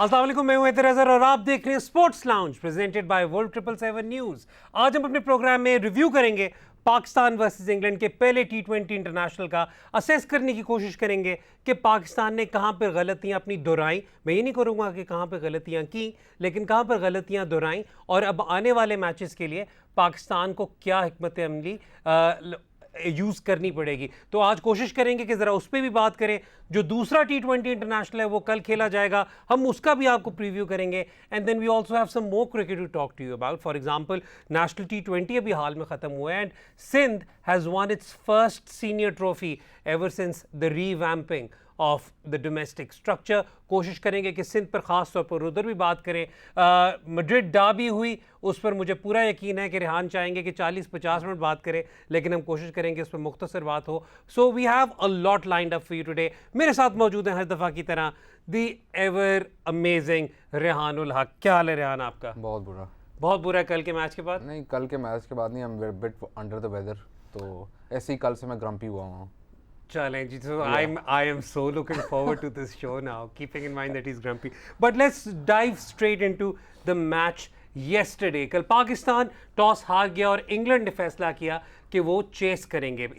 अस्सलाम वालेकुम, मैं हूं हैदर अज़हर और आप देख रहे हैं sports lounge presented by world 777 news. आज हम अपने प्रोग्राम में रिव्यू करेंगे पाकिस्तान वर्सेस इंग्लैंड के पहले टी20 इंटरनेशनल का। असेस करने की कोशिश करेंगे कि पाकिस्तान ने कहां पर गलतियां अपनी दोहराई। मैं ये नहीं करूंगा कि कहां पर गलतियां की, लेकिन कहां पर गलतियां दोहराई और अब आने वाले मैचेस के लिए पाकिस्तान को क्या हिकमत अमली यूज़ करनी पड़ेगी। तो आज कोशिश करेंगे कि ज़रा उस पर भी बात करें। जो दूसरा टी20 इंटरनेशनल है वो कल खेला जाएगा, हम उसका भी आपको प्रीव्यू करेंगे। And then we also have some more cricket to talk to you about. For example, national टी20 अभी हाल में ख़त्म हुआ है and Sindh has won its first senior trophy ever since the revamping of the domestic structure. कोशिश करेंगे कि सिंध पर ख़ास तौर पर उधर भी बात करें। मैड्रिड डार्बी हुई, उस पर मुझे पूरा यकीन है कि रेहान चाहेंगे कि 40-50 मिनट बात करें, लेकिन हम कोशिश करेंगे उस पर मुख्तसर बात हो। So we have a lot lined up for you today. मेरे साथ मौजूद हैं हर दफ़ा की तरह द एवर अमेजिंग रेहानुल हक। क्या हाल है रेहान आपका? बहुत बुरा। बहुत बुरा है कल के मैच के बाद? नहीं, कल के मैच के बाद नहीं, I am bit under the weather, तो ऐसे ही कल से मैं ग्रम्पी हुआ हूँ। Challenge. So I am so looking forward to this show now, keeping in mind that he's grumpy. But let's dive straight into the match yesterday. कल Pakistan toss हार गया और इंग्लैंड ने फैसला किया कि वो चेस करेंगे।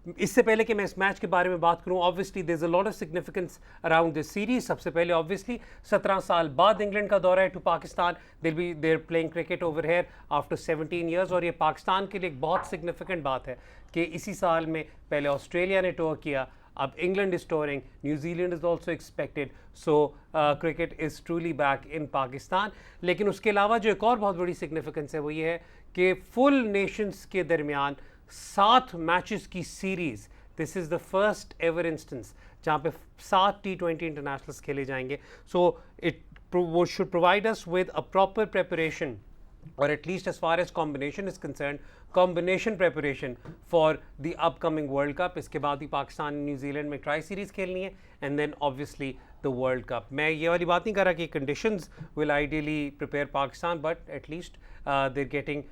इससे पहले कि मैं इस मैच के बारे में बात करूं, obviously there is a lot of significance around this series. सबसे पहले ऑब्वियसली 17 साल बाद इंग्लैंड का दौरा है to Pakistan. They're playing cricket over here after 17 years और ये पाकिस्तान के लिए एक बहुत सिग्निफिकेंट बात है कि इसी साल में पहले ऑस्ट्रेलिया ने टूर किया, अब England is touring, New Zealand is also expected. So cricket is truly back in Pakistan. लेकिन उसके अलावा जो एक और बहुत बड़ी सिग्निफिकेंस है वो ये है कि फुल नेशंस के दरमियान 7 मैचेस की series, this is the first ever instance जहाँ पे 7 टी20 इंटरनेशनल्स खेले जाएंगे। सो इट वो should provide us with a proper preparation, or at least as far as combination is concerned, combination preparation for the upcoming World Cup. इसके बाद ही Pakistan New Zealand में tri series खेलनी है and then obviously the world cup. मैं ये वाली बात नहीं कर रहा कि conditions will ideally prepare Pakistan, but at least there getting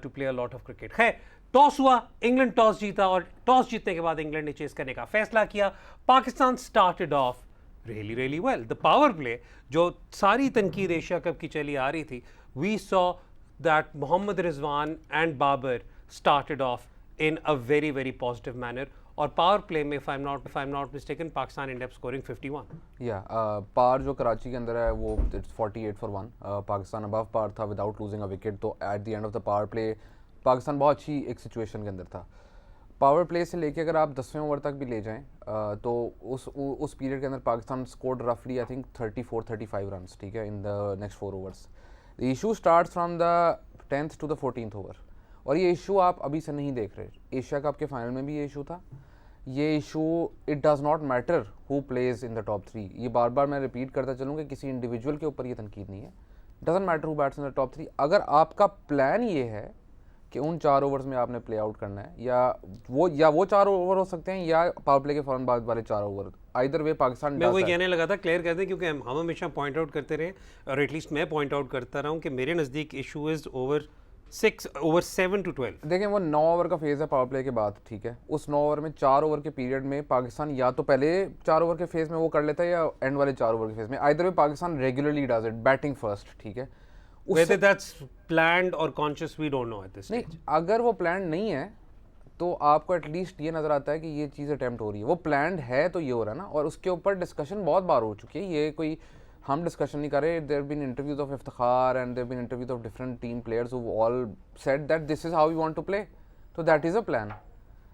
to play a lot of cricket. खैर, टॉस हुआ, इंग्लैंड टॉस जीता और टॉस जीतने के बाद इंग्लैंड ने चेस करने का फैसला किया। Pakistan started off really well. The power play, जो सारी तनकीद एशिया कप की चली आ रही थी, we saw that Mohammad Rizwan and Babar started off in a very positive manner. और पावर प्ले में if I'm not mistaken, Pakistan ended up scoring 51. Par जो कराची के अंदर है वो it's 48 for 1। Pakistan above par था विदाउट लूजिंग अ विकेट। तो at the end of the power play Pakistan बहुत अच्छी एक सिचुएशन के अंदर था। पावर प्ले से लेके अगर आप 10वें ओवर तक भी ले जाएं तो उस पीरियड के अंदर पाकिस्तान स्कोर्ड रफली आई थिंक 34-35 रन्स, ठीक है, इन the next 4 overs. The issue starts from the 10th to the 14th over, और ये इशू आप अभी से नहीं देख रहे। एशिया कप के फाइनल में भी ये इशू था। ये issue, it does not matter who plays in the top 3। ये बार बार मैं रिपीट करता चलूँ कि किसी इंडिविजुअल के ऊपर ये तनकीद नहीं है। Doesn't matter who bats in the top 3। अगर आपका प्लान ये है कि उन 4 ओवर्स में आपने प्ले आउट करना है, या वो 4 ओवर हो सकते हैं या पावर प्ले के फौरन बाद वाले 4 ओवर, आइदर वे पाकिस्तान। मैं वही कहने लगा था, क्लियर कर दें, क्योंकि हम हमेशा पॉइंट आउट करते रहे और एटलीस्ट मैं पॉइंट आउट करता रहा हूँ कि मेरे नज़दीक इशू इज़ ओवर 7 to 12। देखें, वो 9 ओवर का फेज़ है पावर प्ले के बाद, ठीक है। उस 9 ओवर में 4 ओवर के पीरियड में पाकिस्तान या तो पहले 4 ओवर के फेज़ में वो कर लेता है या एंड वाले 4 ओवर के फेज़ में, either way Pakistan regularly does it, batting first, ठीक है। Whether that's planned or conscious, we don't know at this stage. नहीं, अगर वो प्लान नहीं है तो आपको एटलीस्ट ये नज़र आता है कि ये चीज़ अटैम्प्ट हो रही है। वो प्लान्ड है तो ये हो रहा है ना, और उसके ऊपर डिस्कशन बहुत बार हो चुकी है। ये कोई हम डिस्कशन नहीं कर रहे। There been interviews of Iftikhar and there been interviews of different team players who all said that this is how we want to play, तो दैट इज़ अ प्लान।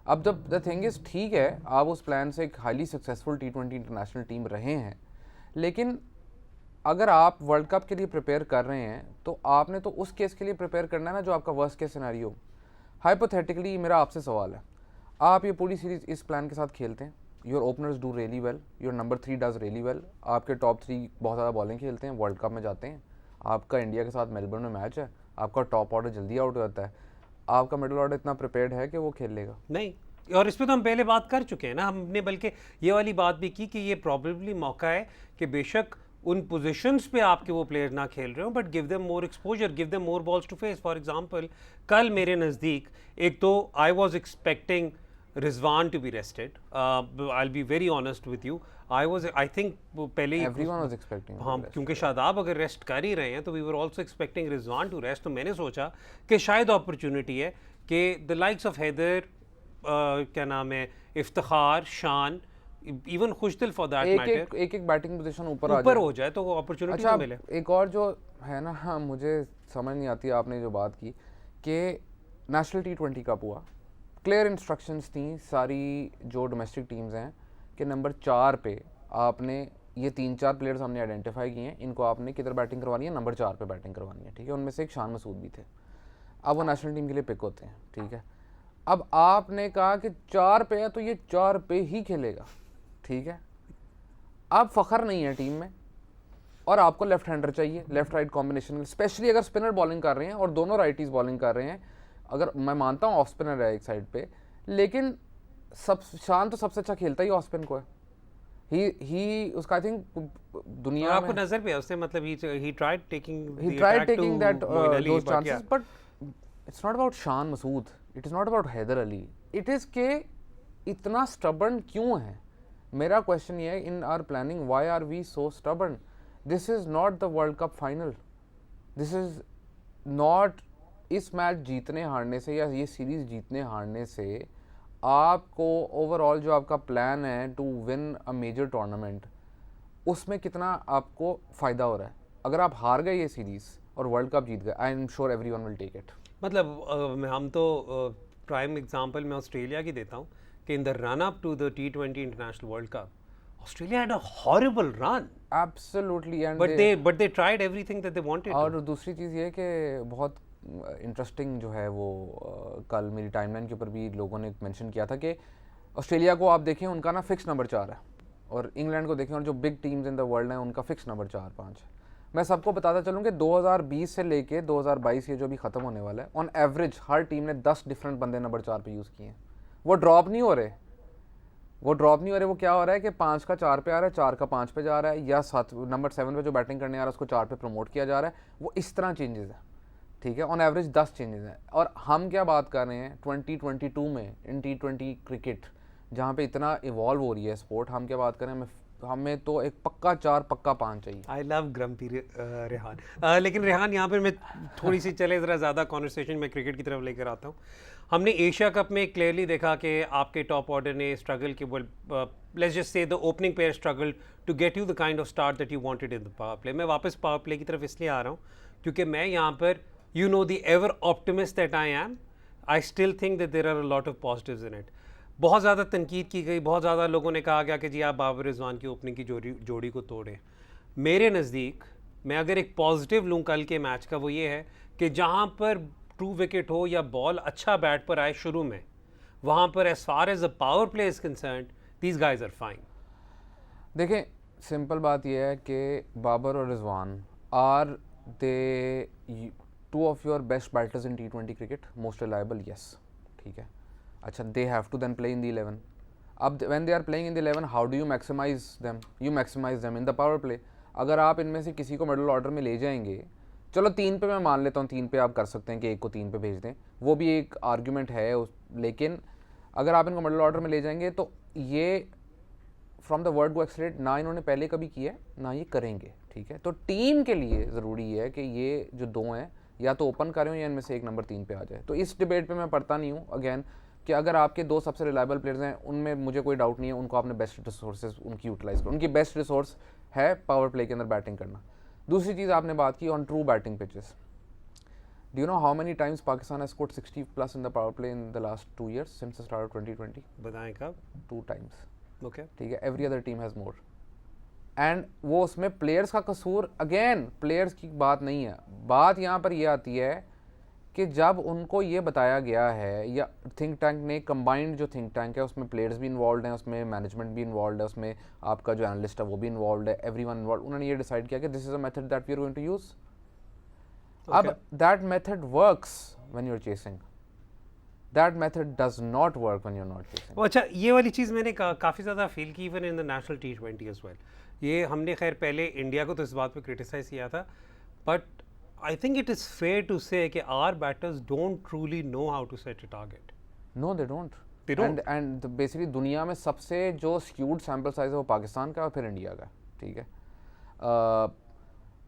अब द थिंग इज़, ठीक है, आप उस plan से एक highly successful टी20 international team रहे हैं, लेकिन अगर आप वर्ल्ड कप के लिए प्रिपेयर कर रहे हैं तो आपने तो उस केस के लिए प्रिपेयर करना है ना जो आपका वर्स्ट केस सिनेरियो। हाइपोथेटिकली मेरा आपसे सवाल है, आप ये पूरी सीरीज इस प्लान के साथ खेलते हैं, your openers do really well, your number 3 does really well, आपके टॉप 3 बहुत ज़्यादा बॉलिंग खेलते हैं, वर्ल्ड कप में जाते हैं, आपका इंडिया के साथ मेलबर्न में मैच है, आपका टॉप ऑर्डर जल्दी आउट हो जाता है, आपका मिडिल ऑर्डर इतना प्रिपेयर्ड है कि वो खेल लेगा? नहीं, और इस पर तो हम पहले बात कर चुके हैं ना, हमने बल्कि ये वाली बात भी की कि ये प्रॉबेबली मौका है कि बेशक उन पोजीशंस पे आपके वो प्लेयर ना खेल रहे हो, but give them more exposure, give them more balls to face. For example, कल मेरे नज़दीक एक तो I was expecting Rizwan to be rested. I'll be very honest with you. I think पहले ही Everyone was expecting. हाँ क्योंकि शादाब अगर rest कर ही रहे हैं तो we were also expecting Rizwan to rest, तो मैंने सोचा कि शायद अपॉर्चुनिटी है कि द लाइक्स ऑफ हैदर, क्या नाम है, इफ्तिखार, शान, even Khushdil for that matter एक बैटिंग पोजीशन ऊपर हो जाए तो अपॉर्चुनिटी अच्छा, तो मिले। एक और जो है ना, हाँ, मुझे समझ नहीं आती आपने जो बात की कि नेशनल T20 कप हुआ, क्लियर इंस्ट्रक्शंस थी सारी जो डोमेस्टिक टीम्स हैं कि नंबर 4 पे आपने ये 3-4 प्लेयर्स हमने आइडेंटिफाई किए हैं, इनको आपने किधर बैटिंग करवानी है, नंबर 4 पे बैटिंग करवानी है, ठीक है। उनमें से एक शान मसूद भी थे, अब वो नेशनल टीम के लिए पिक होते हैं, ठीक है। अब आपने कहा कि 4 पे है तो ये 4 पे ही खेलेगा, ठीक है। अब फ़ख्र नहीं है टीम में और आपको लेफ्ट हैंडर चाहिए, लेफ्ट राइट कॉम्बिनेशन, स्पेशली अगर स्पिनर बॉलिंग कर रहे हैं और दोनों राइटीज़ बॉलिंग कर रहे हैं। अगर मैं मानता हूँ ऑफ स्पिनर है एक साइड पे, लेकिन शान तो सबसे अच्छा खेलता ही ऑफ स्पिन को है। ही उसका आई थिंक दुनिया आपको में नजर पे है उसने, मतलब he tried taking that those but chances, yeah. but it's not about Shan Masood, it is not about Haider Ali, it is के इतना stubborn क्यों है। मेरा क्वेश्चन ये है, इन are planning why are we so stubborn? This is not the World Cup final, this is not, इस match जीतने हारने से या ये सीरीज जीतने हारने से आपको ओवरऑल जो आपका प्लान है to win a major tournament, उसमें कितना आपको फ़ायदा हो रहा है। अगर आप हार गए ये सीरीज़ और वर्ल्ड कप जीत गए, I am sure everyone will take it. मतलब हम तो प्राइम एग्जांपल मैं ऑस्ट्रेलिया की देता हूँ कि in the run up to the T20 international world cup, Australia had a horrible run absolutely, and but they tried everything that they wanted. और दूसरी चीज़ ये कि बहुत इंटरेस्टिंग जो है वो कल मेरी टाइमलाइन के ऊपर भी लोगों ने मेंशन किया था कि ऑस्ट्रेलिया को आप देखें, उनका ना फिक्स नंबर 4 है, और इंग्लैंड को देखें और जो big teams in the world हैं उनका फिक्स नंबर 4-5 है। मैं सबको बताता चलूँ कि 2020 से लेके 2022 ये जो भी ख़त्म होने वाला है, ऑन एवरेज हर टीम ने 10 डिफरेंट बंदे नंबर 4 पे यूज़ किए हैं। वो ड्रॉप नहीं हो रहे, वो क्या हो रहा है कि 5 का 4 पे आ रहा है, 4 का 5 पे जा रहा है, या 7 नंबर 7 पे जो बैटिंग करने आ रहा है उसको 4 पे प्रमोट किया जा रहा है। वो इस तरह चेंजेस है, ठीक है। ऑन एवरेज 10 चेंजेस हैं। और हम क्या बात कर रहे हैं 2022 में इन T20 क्रिकेट, जहाँ पे इतना इवॉल्व हो रही है स्पोर्ट, हम क्या बात करें, हमें तो एक पक्का 4 पक्का 5 चाहिए। I love grumpy Rehan. लेकिन रेहान, यहाँ पर मैं थोड़ी सी चले ज़रा ज़्यादा कॉन्वर्सेशन में क्रिकेट की तरफ लेकर आता हूँ। हमने एशिया कप में क्लियरली देखा कि आपके टॉप ऑर्डर ने स्ट्रगल की, let's just say the opening player struggle to get you the kind of start that you wanted in the power play. मैं वापस पावर प्ले की तरफ इसलिए आ रहा हूँ क्योंकि मैं यहाँ पर, you know, the ever optimist that I am, I still think that there are a lot of positives in it. बहुत ज़्यादा तनकीद की गई, बहुत ज़्यादा लोगों ने कहा गया कि जी आप बाबर रिजवान की ओपनिंग की जोड़ी को तोड़ें। मेरे नज़दीक मैं अगर एक पॉजिटिव लूँ कल के मैच का, वो ये है कि जहाँ पर ट्रू विकेट हो या बॉल अच्छा बैट पर आए शुरू में, वहाँ पर as far as the power play is concerned, these guys are fine. देखें, सिंपल बात यह है कि बाबर और Rizwan are they two of your best batters in T20 cricket, most reliable, yes, ठीक है। अच्छा, they have to then play in the 11. अब when they are playing in the 11, how do you maximize them? You maximize them in the power play. अगर आप इनमें से किसी को मिडल ऑर्डर में ले जाएंगे, चलो 3 पे मैं मान लेता हूँ, 3 पे आप कर सकते हैं कि एक को 3 पे भेज दें, वो भी एक आर्ग्यूमेंट है लेकिन अगर आप इनको मिडल ऑर्डर में ले जाएंगे तो ये फ्रॉम द वर्ड गो एक्सलेट ना इन्होंने पहले कभी किया है ना ये करेंगे, ठीक है। तो टीम के लिए ज़रूरी है कि ये जो दो हैं या तो ओपन करें या इनमें से एक नंबर 3 पे आ जाए। तो इस डिबेट पे मैं पढ़ता नहीं हूँ अगेन कि अगर आपके 2 सबसे रिलायबल प्लेयर्स हैं, उनमें मुझे कोई डाउट नहीं है, उनको आपने बेस्ट रिसोर्सेज उनकी यूटिलाइज करो। उनकी बेस्ट रिसोर्स है पावर प्ले के अंदर बैटिंग करना। दूसरी चीज़ आपने बात की on true batting pitches. Do you know how many times Pakistan has scored 60+ in the power play in the last 2 years since the start of 2020? बताएं कब? 2 times, ओके, ठीक है। Every other team has more, and वो उसमें players का कसूर, again players की बात नहीं है। बात यहाँ पर ये आती है कि जब उनको ये बताया गया है, या थिंक टैंक ने, कंबाइंड जो थिंक टैंक है उसमें प्लेयर्स भी इन्वॉल्व हैं, उसमें मैनेजमेंट भी इन्वॉल्व है, उसमें आपका जो एनालिस्ट है वो भी इन्वॉल्व है, एवरीवन इन्वॉल्व, उन्होंने ये डिसाइड किया कि this is a method that we are going to use. अब that method works when you are chasing, that method does not work when you are not chasing. अच्छा, ये वाली चीज़ मैंने काफ़ी ज़्यादा फील की even in the national T20 as well. ये हमने खैर पहले इंडिया को तो इस बात पे क्रिटिसाइज़ किया था, but I think it is fair to say that our batters don't truly know how to set a target. No, they don't. They don't. And basically दुनिया में सबसे जो स्क्यूड सैम्पल साइज है वो पाकिस्तान का और फिर इंडिया का, ठीक है।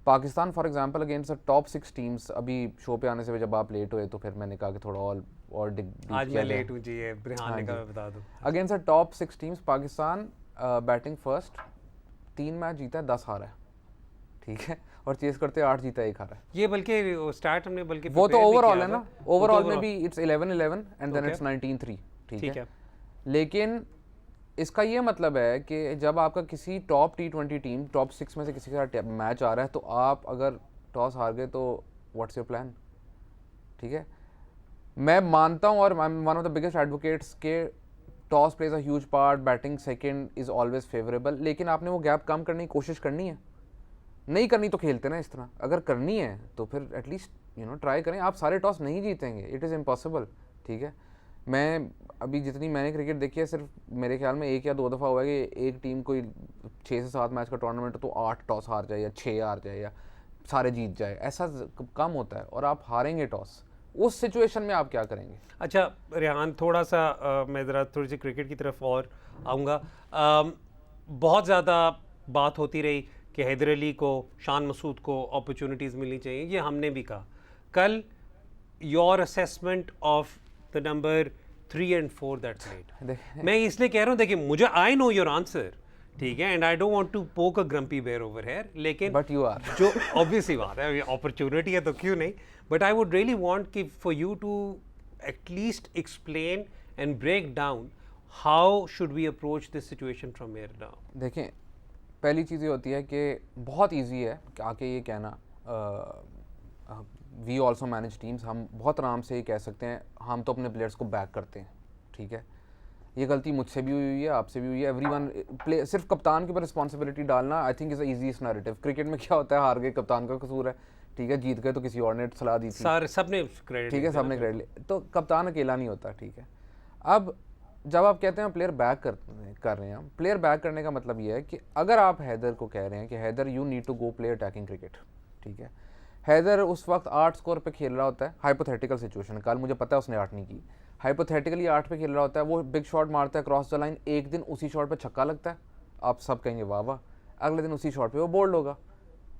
Pakistan for example against the top 6 teams, अभी शो पे आने से जब आप लेट हुए तो फिर मैंने कहा कि थोड़ा और आज मैं लेट हूँ जी, ये रेहान ने कहा, मैं बता दूँ। Against the top 6 teams Pakistan batting first, 3 match जीता है, 10 हारा है, ठीक है, और चेस करते 8 जीता है, 1 हारा है। ये बल्कि स्टार्ट हमने बल्कि वो तो prepare भी ओवरऑल किया है ना, था। ओवरऑल में भी it's 11-11 and then Okay. It's 19-3, ठीक ठीक है। है। लेकिन इसका ये मतलब है कि जब आपका किसी टॉप T20 टीम टॉप 6 में से किसी के साथ मैच आ रहा है तो आप अगर टॉस हार गए तो व्हाट्स योर प्लान, ठीक है। मैं मानता हूँ और I am one of the biggest advocates के toss plays a huge part, batting second is always favourable, लेकिन आपने वो गैप कम करने की कोशिश करनी है। नहीं करनी तो खेलते ना इस तरह, अगर करनी है तो फिर एटलीस्ट ट्राई करें। आप सारे टॉस नहीं जीतेंगे, इट इज़ इम्पॉसिबल, ठीक है। मैं अभी जितनी मैंने क्रिकेट देखी है, सिर्फ मेरे ख्याल में 1 या 2 दफ़ा हुआ है कि एक टीम कोई 6 से 7 मैच का टूर्नामेंट तो 8 टॉस हार जाए या 6 हार जाए या सारे जीत जाए, ऐसा कम होता है। और आप हारेंगे टॉस, उस सिचुएशन में आप क्या करेंगे? अच्छा रेहान, थोड़ा सा मैं ज़रा थोड़ी सी क्रिकेट की तरफ और आऊँगा। बहुत ज़्यादा बात होती रही कि हैदर अली को, शान मसूद को अपॉर्चुनिटीज़ मिलनी चाहिए, ये हमने भी कहा। कल your assessment of the number 3 and 4 that played, मैं इसलिए कह रहा हूँ, देखिए मुझे आई नो योर आंसर, ठीक है, and I don't want to poke a grumpy bear over here, लेकिन बट यू आर जो ऑब्वियसली बात है, अपॉर्चुनिटी है तो क्यों नहीं, but I would really want कि for you to at least explain and break down how should we approach this situation from here now. देखें, पहली चीज़ ये होती है कि बहुत इजी है कि आके ये कहना, वी ऑल्सो मैनेज टीम्स, हम बहुत आराम से ये कह सकते हैं हम तो अपने प्लेयर्स को बैक करते हैं, ठीक है। ये गलती मुझसे भी हुई है, आपसे भी हुई है, एवरीवन प्ले, सिर्फ कप्तान के ऊपर रिस्पॉन्सिबिलिटी डालना I think is the easiest narrative. Cricket में क्या होता है, हार गए कप्तान का कसूर है, ठीक है, जीत गए तो किसी और ने सलाह दी थी, सारे सबने क्रेडिट, ठीक है, सबने क्रेडिट ले, तो कप्तान अकेला नहीं होता, ठीक है। अब जब आप कहते हैं प्लेयर बैक कर रहे हैं, प्लेयर बैक करने का मतलब ये है कि अगर आप हैदर को कह रहे हैं कि Haider you need to go play attacking cricket, ठीक है, हैदर उस वक्त 8 स्कोर पे खेल रहा होता है, हाइपोथेटिकल सिचुएशन, कल मुझे पता है उसने 8 नहीं की, हाइपोथेटिकली 8 पे खेल रहा होता है, वो बिग शॉट मारता है क्रॉस द लाइन, एक दिन उसी शॉट पे छक्का लगता है, आप सब कहेंगे वाह वाह, अगले दिन उसी शॉट पे वो बोल्ड होगा,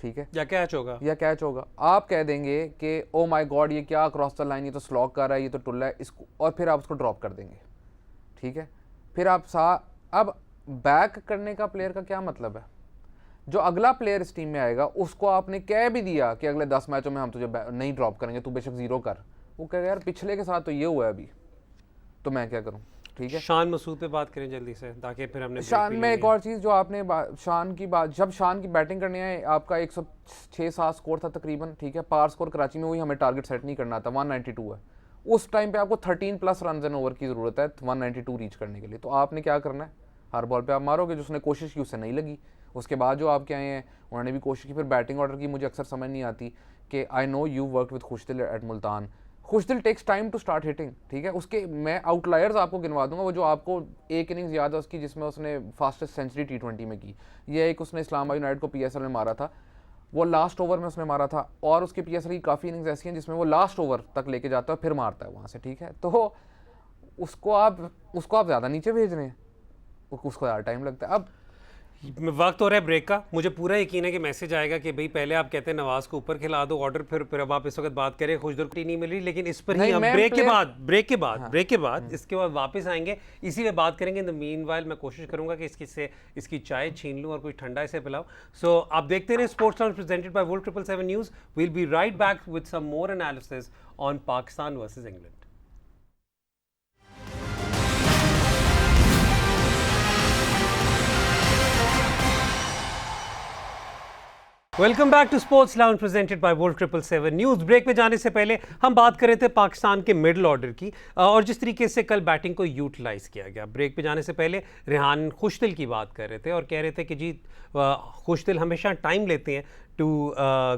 ठीक है, या कैच होगा, या कैच होगा, आप कह देंगे कि ओ माय गॉड ये क्या क्रॉस द लाइन, ये तो स्लॉग कर रहा है, ये तो टुल्ला है, इसको, और फिर आप उसको ड्रॉप कर देंगे, ठीक है। फिर आप अब बैक करने का प्लेयर का क्या मतलब है? जो अगला प्लेयर इस टीम में आएगा उसको आपने कह भी दिया कि अगले 10 मैचों में हम तुझे नहीं ड्रॉप करेंगे, तू बेशक 0 कर, वो कहेगा यार पिछले के साथ तो ये हुआ है अभी, तो मैं क्या करूं, ठीक है। शान मसूद पे बात करें जल्दी से, ताकि फिर हमने शान में एक और चीज़ जो आपने शान की बात, जब शान की बैटिंग करने आए आपका 106-7 स्कोर था तकरीबन, ठीक है, पार स्कोर कराची में वही हमें टारगेट सेट नहीं करना था, 192 है, उस टाइम पे आपको 13+ रन एंड ओवर की ज़रूरत है 192 रीच करने के लिए, तो आपने क्या करना है, हर बॉल पे आप मारोगे, जिसने कोशिश की उससे नहीं लगी, उसके बाद जो आपके आए हैं उन्होंने भी कोशिश की, फिर बैटिंग ऑर्डर की मुझे अक्सर समझ नहीं आती कि I know you work with Khushdil at Multan, Khushdil takes time to start hitting, ठीक है, उसके मैं आउटलायर्स आपको गिनवा दूंगा, वो जो आपको एक इनिंग्स याद है उसकी जिसमें उसने फास्टेस्ट सेंचुरी T20 में की, ये एक उसने इस्लामाबाद यूनाइटेड को PSL में मारा था, वो लास्ट ओवर में उसने मारा था, और उसके PSL की काफ़ी इनिंग्स ऐसी हैं जिसमें वो लास्ट ओवर तक लेके जाता है फिर मारता है वहाँ से, ठीक है। तो उसको आप ज़्यादा नीचे भेज रहे हैं, उसको ज़्यादा टाइम लगता है। अब वक्त हो रहा है ब्रेक का, मुझे पूरा यकीन है कि मैसेज आएगा कि भाई पहले आप कहते हैं नवाज को ऊपर खिला दो ऑर्डर, फिर अब आप इस वक्त बात करें खुशदर नहीं मिल रही, लेकिन इस पर ही हम ब्रेक के बाद इसके बाद वापस आएंगे, इसी में बात करेंगे। इन द मीनवाइल मैं कोशिश करूंगा कि इसकी चाय छीन लूं और कुछ ठंडा इसे पिलाऊं। सो आप देखते रहे Sports lounge presented by Volt 777 News. We'll be right back with some more analysis on Pakistan versus England. Welcome back to sports lounge presented by Volt 777 News. Break पे जाने से पहले हम बात कर रहे थे पाकिस्तान के मिडिल ऑर्डर की और जिस तरीके से कल बैटिंग को यूटिलाइज़ किया गया। ब्रेक पे जाने से पहले रेहान खुशदिल की बात कर रहे थे और कह रहे थे कि जी खुशदिल हमेशा टाइम लेते हैं to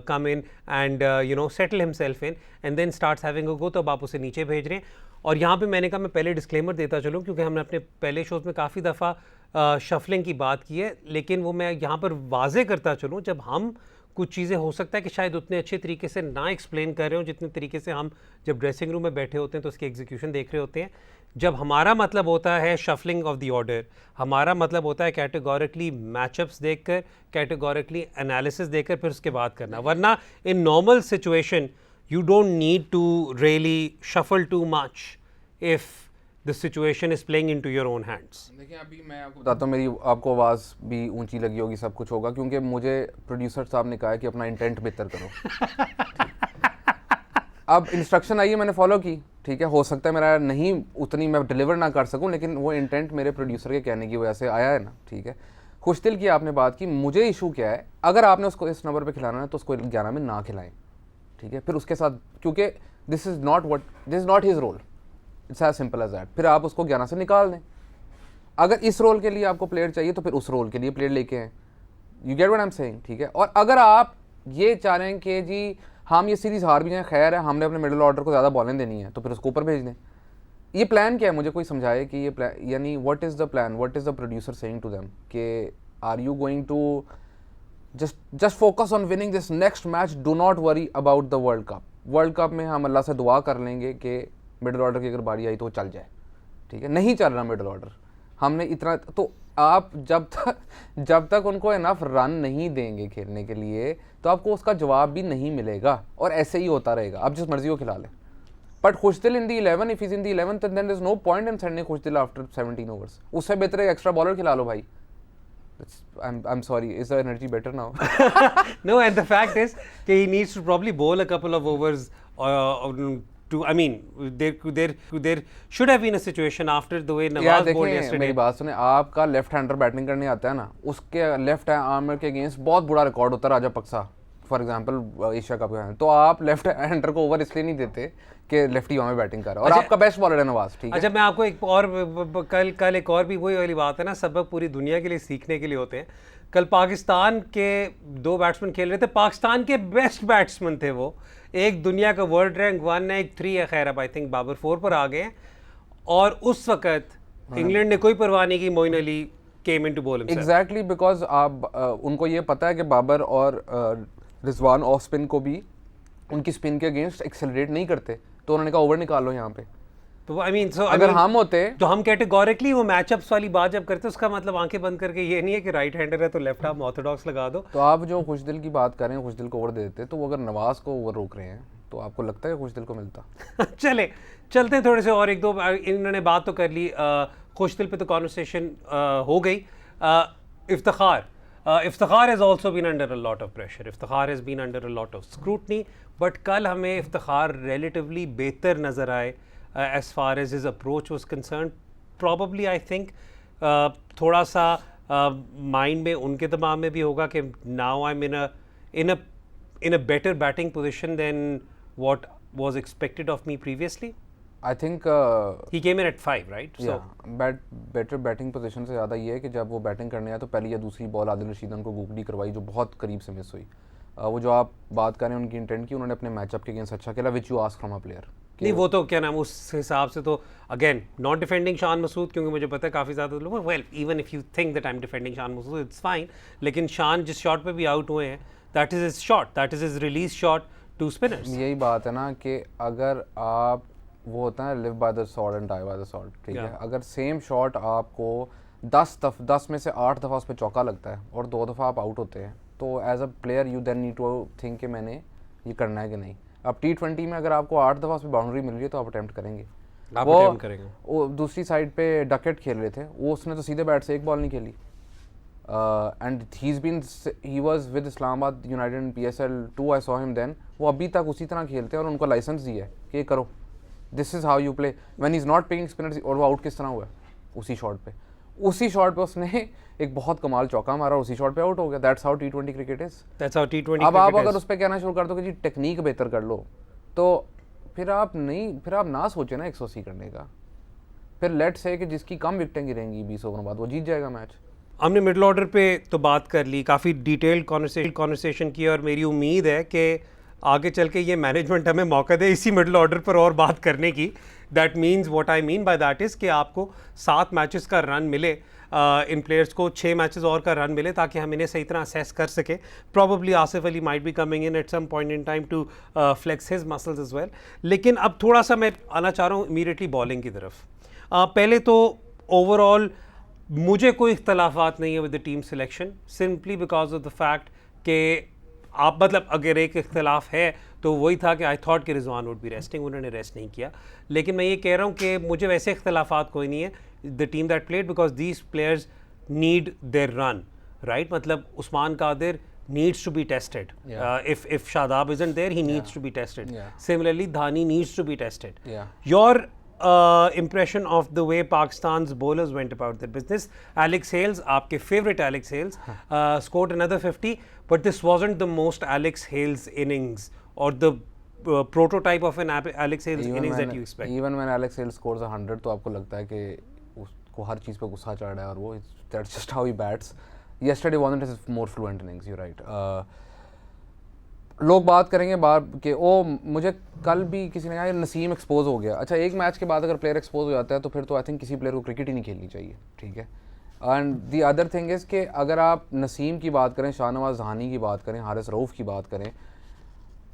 come in and settle himself in and then starts having a go, तो अब आप उसे नीचे भेज रहे हैं। और यहाँ पे मैंने कहा मैं पहले डिस्क्लेमर देता चलूँ, क्योंकि हमने अपने पहले शोज़ में काफ़ी दफ़ा शफलिंग की बात की है, लेकिन वो मैं यहाँ पर वाजे करता चलूँ, जब हम कुछ चीज़ें हो सकता है कि शायद उतने अच्छे तरीके से ना एक्सप्लेन कर रहे हो जितने तरीके से हम जब ड्रेसिंग रूम में बैठे होते हैं तो उसकी एग्जीक्यूशन देख रहे होते हैं। जब हमारा मतलब होता है शफलिंग ऑफ द ऑर्डर, हमारा मतलब होता है कैटेगोरिकली मैचअप्स देखकर, कैटेगोरिकली एनालिसिस देखकर फिर उसके बाद करना, वरना in normal situation you don't need to really shuffle too much if the situation is playing into your own hands. देखिए अभी मैं आपको बताता हूँ, मेरी आपको आवाज़ भी ऊंची लगी होगी, सब कुछ होगा, क्योंकि मुझे प्रोड्यूसर साहब ने कहा है कि अपना इंटेंट बेहतर करो। अब इंस्ट्रक्शन आई है, मैंने फॉलो की, ठीक है। हो सकता है मेरा नहीं उतनी मैं डिलीवर ना कर सकूँ, लेकिन वो इंटेंट मेरे प्रोड्यूसर के कहने की वजह से आया है ना, ठीक है। खुशदिल की आपने बात की, मुझे इशू क्या है, अगर आपने उसको इस नंबर पर खिलाना है तो उसको 11 में ना खिलाएं, ठीक है। फिर उसके साथ, क्योंकि this is not his role, it's as simple as that. फिर आप उसको 11 से निकाल दें। अगर इस रोल के लिए आपको प्लेयर चाहिए तो फिर उस रोल के लिए प्लेयर लेके आएँ। You get what I am saying, ठीक है। और अगर आप ये चाह रहे हैं कि जी हम ये सीरीज़ हार भी जाएँ, खैर है, हमने अपने मिडिल ऑर्डर को ज़्यादा बॉलिंग देनी है, तो फिर उसको ऊपर भेज दें। ये प्लान क्या है, मुझे कोई समझाए कि ये प्लान, यानी what is the plan, what is the producer saying to them कि are you going to just focus on winning this next match, do not worry about the World Cup. World cup में हम अल्लाह से दुआ कर लेंगे कि middle order की अगर बारी आई तो वो चल जाए, ठीक है। नहीं चल रहा मिडिल ऑर्डर, हमने इतना, तो आप जब तक उनको इनफ रन नहीं देंगे खेलने के लिए तो आपको उसका जवाब भी नहीं मिलेगा, और ऐसे ही होता रहेगा। आप जिस मर्जी को खिला लें, but Khushdil in the 11, if is in the 11 then there is no point in sending Khushdil after 17 overs. उससे बेहतर एक एक्स्ट्रा बॉलर खिला लो भाई। I'm sorry, is the energy better now? No, and the fact is that he needs to probably bowl a couple of overs to, I mean, there should have been a situation after the way Nawaz bowled yesterday. मेरी बात सुने, आपका left hander batting करने आता है ना, उसके left armour के अगेंस्ट बहुत बुरा रिकॉर्ड होता है राजा पक्सा, फॉर एग्जांपल एशिया कप का। तो आप लेफ्ट हैंडर को ओवर इसलिए नहीं देते कि लेफ्टी वहाँ में बैटिंग कर रहा है, और आपका बेस्ट बॉलर है नवाज, ठीक है। अच्छा, मैं आपको एक और कल एक और भी वही वाली बात है ना, सबक पूरी दुनिया के लिए सीखने के लिए होते हैं। कल पाकिस्तान के 2 बैट्समैन खेल रहे थे, पाकिस्तान के बेस्ट बैट्समैन थे वो, एक दुनिया का वर्ल्ड रैंक 1 है, एक 3 है, खैर अब आई थिंक बाबर 4 पर आ गए हैं, और उस वक्त इंग्लैंड ने कोई परवाह नहीं की, Moeen Ali came into bowl himself. Exactly, because आप उनको ये पता है कि बाबर और रिजवान ऑफ स्पिन को भी उनकी स्पिन के अगेंस्ट एक्सेलरेट नहीं करते, तो उन्होंने कहा ओवर निकाल लो यहाँ पे। तो आई मीन अगर हम होते तो हम कैटेगोरिकली वो मैचअप्स वाली बात जब करते, उसका मतलब आंखें बंद करके ये नहीं है कि राइट हैंडर है तो लेफ्ट आर्म ऑर्थोडॉक्स लगा दो। तो आप जो खुशदिल की बात कर रहे हैं, खुशदिल को ओवर दे देते, तो वो अगर नवाज को ओवर रोक रहे हैं तो आपको लगता है कि खुशदिल को मिलता? चलते हैं थोड़े से और एक दो, इन्होंने बात तो कर ली, खुशदिल पे तो कॉन्वर्सेशन हो गई। Iftikhar has also been under a lot of pressure. Iftikhar has been under a lot of scrutiny. But कल हमें इफ्तिखार relatively बेहतर नज़र आए as far as his approach was concerned. Probably I think थोड़ा सा माइंड में उनके दिमाग में भी होगा कि now I'm in a better batting position than what was expected of me previously. I think he came in at 5, right? Yeah, better batting position से ज़्यादा ये है कि जब वो बैटिंग करने आया तो पहली या दूसरी बॉल आदिल रशीद उनको गुगली करवाई, जो बहुत करीब से मिस हुई। वो जो आप बात करें उनकी इंटेंट की, उन्होंने अपने मैचअप के अगेंस्ट अच्छा खेला, which you ask from a player. नहीं, वो तो क्या नाम, उस हिसाब से तो again not defending Shan Masood, क्योंकि मुझे पता है काफ़ी ज़्यादा लोग, well even if you think that I am defending Shan Masood, it's fine, लेकिन शान जिस शॉट पे भी आउट हुए हैं, that is his shot, that is his release shot to spinners. यही बात है ना कि अगर आप, वो होता है live by the sword and die by the sword, ठीक है। अगर सेम शॉट आपको 10 में से 8 दफ़ा उस पर चौका लगता है और 2 दफ़ा आप आउट होते हैं, तो as a player you then need to think कि मैंने ये करना है कि नहीं। अब T20 में अगर आपको 8 दफ़ा उस पर बाउंड्री मिल रही है तो आप अटैम्प्ट करेंगे। वो दूसरी साइड पे डकेट खेल रहे थे, वो उसने तो सीधे बैट से एक बॉल नहीं खेली, and he was with Islamabad United in PSL 2, I saw him then. वो अभी तक उसी तरह खेलते हैं और उनको लाइसेंस दिया है कि करो, this is how you play when he is not picking spinners. और वो आउट किस तरह हुआ है? उसी शॉट पे उसने एक बहुत कमाल चौका मारा, उसी शॉट पे आउट हो गया। That's how T20 cricket is. अब आप अगर उस पर कहना शुरू कर दो कि जी टेक्निक बेहतर कर लो, तो फिर आप ना सोचे ना 180 करने का। फिर लेट्स से कि जिसकी कम विकेटें गिरेंगी 20 ओवर बाद, वो जीत जाएगा मैच। हमने मिडिल ऑर्डर पे तो बात कर ली, काफ़ी डिटेल्ड कॉन्वर्सेशन की, और मेरी उम्मीद है कि आगे चल के ये मैनेजमेंट हमें मौका दे इसी मिडिल ऑर्डर पर और बात करने की। That means what I mean by that is कि आपको 7 मैचेस का रन मिले। इन प्लेयर्स को 6 मैचेस और का रन मिले ताकि हम इन्हें सही तरह असेस कर सकें. Probably Asif Ali might be coming in at some point in time to flex his muscles as well. लेकिन अब थोड़ा सा मैं आना चाह रहा हूँ इमीडिएटली बॉलिंग की तरफ. पहले तो ओवरऑल मुझे कोई इख्तलाफात नहीं है with the team selection, simply because of the fact कि आप मतलब अगर एक इख्तलाफ है तो वही था कि आई थॉट कि रिजवान वुड बी रेस्टिंग, उन्होंने रेस्ट नहीं किया. लेकिन मैं ये कह रहा हूँ कि मुझे वैसे इख्तलाफात कोई नहीं है the team that played because these players need their run, right. मतलब Usman Qadir needs to be tested. If Shadab isn't there, he needs to be tested. Similarly, Dhani needs to be tested. Your impression of the way Pakistan's bowlers went about their business. Alex Hales, आपके favorite Alex Hales, scored another 50, but this wasn't the most Alex Hales innings or the prototype of an Alex Hales innings that you expect. Even when Alex Hales scores 100, तो आपको लगता है कि उसको हर चीज़ पे गुस्सा चढ़ रहा है और वो that's just how he bats. Yesterday wasn't his more fluent innings, you're right. लोग बात करेंगे बार कि ओ मुझे कल भी किसी ने कहा नसीम एक्सपोज हो गया. अच्छा, एक मैच के बाद अगर प्लेयर एक्सपोज हो जाता है तो फिर तो आई थिंक किसी प्लेयर को क्रिकेट ही नहीं खेलनी चाहिए, ठीक है. And the other thing is कि अगर आप नसीम की बात करें, शाहनवाज धानी की बात करें, हारिस रऊफ़ की बात करें,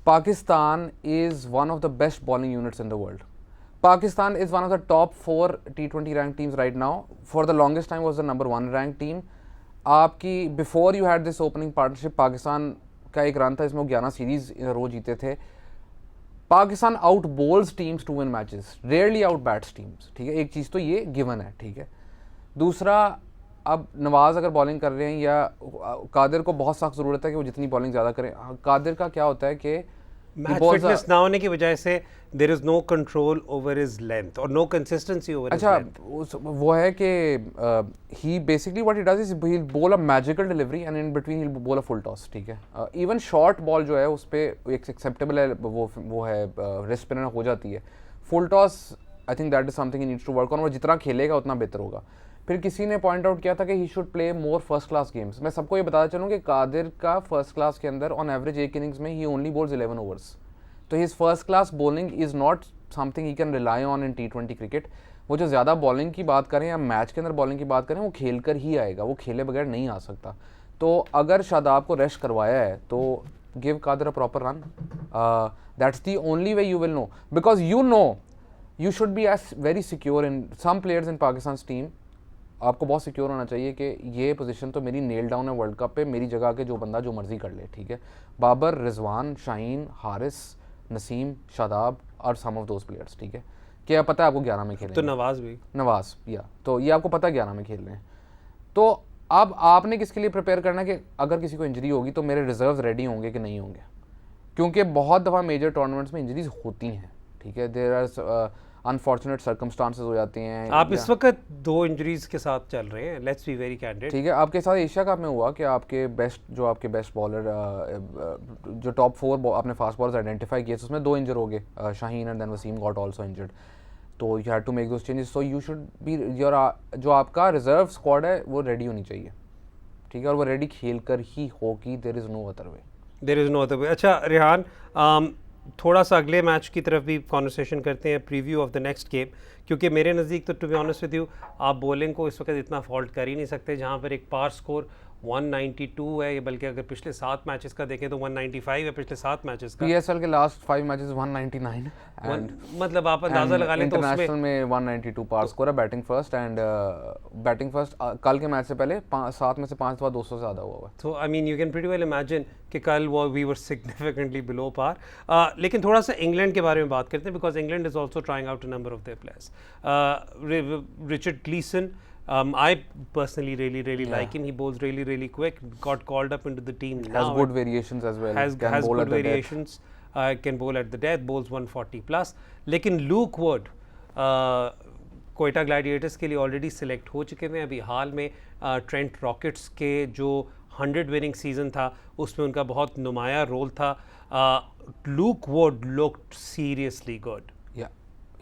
Pakistan is one of the best bowling units in the world. Pakistan is one of the top 4 T20 ranked teams right now. For the longest time was the number 1 ranked team. आपकी before you had this opening partnership Pakistan का एक run था इसमें वो 11 series रोज जीते थे. Pakistan out bowls teams to win matches, rarely out bats teams, ठीक है. एक चीज़ तो ये गिवन है, ठीक है. दूसरा, अब नवाज अगर बॉलिंग कर रहे हैं या कादिर को बहुत सख्त ज़रूरत है कि वो जितनी बॉलिंग ज़्यादा करें. कादिर का क्या होता है कि मैच फिटनेस ना होने की वजह से there is no control over his length और no consistency over his length. अच्छा, वो है कि he basically what he does is he bowl a magical delivery and in between he bowl a full toss, ठीक है. Even short ball जो है उस पे एक एक्सेप्टेबल है, वो है रिस्ट स्पिनर हो जाती है. Full toss I think that is something he needs to work on. वो जितना खेलेगा उतना बेहतर होगा. फिर किसी ने पॉइंट आउट किया था कि he should play more first class games. मैं सबको ये बताता चलूँ कि कादिर का फर्स्ट क्लास के अंदर ऑन एवरेज एक इनिंग्स में ही ओनली बोल्स 11 ओवर्स. तो his first class bowling is not something he can rely on in T20 cricket. वो जो ज़्यादा बॉलिंग की बात करें या मैच के अंदर बॉलिंग की बात करें, वो खेल कर ही आएगा, वो खेले बगैर नहीं आ सकता. तो अगर शादाब को रेस्ट करवाया है तो give Qadir a proper run. That's the only way you will know, because you know you should be as very secure in some players in Pakistan team. आपको बहुत सिक्योर होना चाहिए कि ये पोजीशन तो मेरी नेल डाउन है वर्ल्ड कप पे, मेरी जगह के जो बंदा जो मर्जी कर ले, ठीक है. बाबर, रिजवान, शाहीन, हारिस, नसीम, शादाब और सम ऑफ दोज प्लेयर्स, ठीक है. क्या पता है आपको 11 में खेलें, तो नवाज या तो ये आपको पता है 11 में खेल रहे हैं. तो अब आपने किसके लिए प्रिपेयर करना है कि अगर किसी को इंजरी होगी तो मेरे रिजर्व्स रेडी होंगे कि नहीं होंगे. क्योंकि बहुत दफ़ा मेजर टूर्नामेंट्स में इंजरीज होती हैं, ठीक है. देयर आर अनफॉर्चुनेट सर्कमस्टांसेस हो जाती हैं. आप इस वक्त 2 इंजरीज के साथ चल रहे हैं, लेट्स बी वेरी कैंडिड, ठीक है. आपके साथ एशिया कप में हुआ कि आपके बेस्ट बॉलर जो टॉप 4 आपने फास्ट बॉलर्स आइडेंटिफाई किए, उसमें 2 इंजर हो गए, Shaheen and then Wasim got also injured. तो you had to make those changes. So you should be your जो आपका रिजर्व स्क्वाड है वो रेडी होनी चाहिए, ठीक है. और वो रेडी खेल कर ही होगी. There is no other way. अच्छा रेहान, थोड़ा सा अगले मैच की तरफ भी कॉन्वर्सेशन करते हैं, preview of the next game. क्योंकि मेरे नज़दीक तो to be honest with you, आप बॉलिंग को इस वक्त इतना फॉल्ट कर ही नहीं सकते. जहाँ पर एक पार स्कोर 192 है, ये बल्कि अगर पिछले 7 मैचेस का देखें तो 195 है पिछले 7 मैचेस का. PSL के लास्ट 5 मैचेस 199 एंड मतलब आप अंदाजा लगा लें तो इंटरनेशनल में 192 पार स्कोर है. बैटिंग फर्स्ट कल के मैच से पहले 7 में से 5 दफा 200 से ज़्यादा हुआ है. तो I mean you can pretty well imagine कि कल वो we were significantly below par. लेकिन थोड़ा सा इंग्लैंड के बारे में बात करते हैं, because England is also trying out a number of their players. Richard Gleeson, I personally really like him. He bowls really quick. Got called up into the team now. Has good variations as well. Has good variations. Can bowl at the death. Bowls 140 plus. लेकिन Luke Wood Quetta Gladiators के लिए already select हो चुके हैं. अभी हाल में Trent rockets के जो 100 विनिंग सीजन था उसमें उनका बहुत नुमाया रोल था. Luke Wood looked seriously good.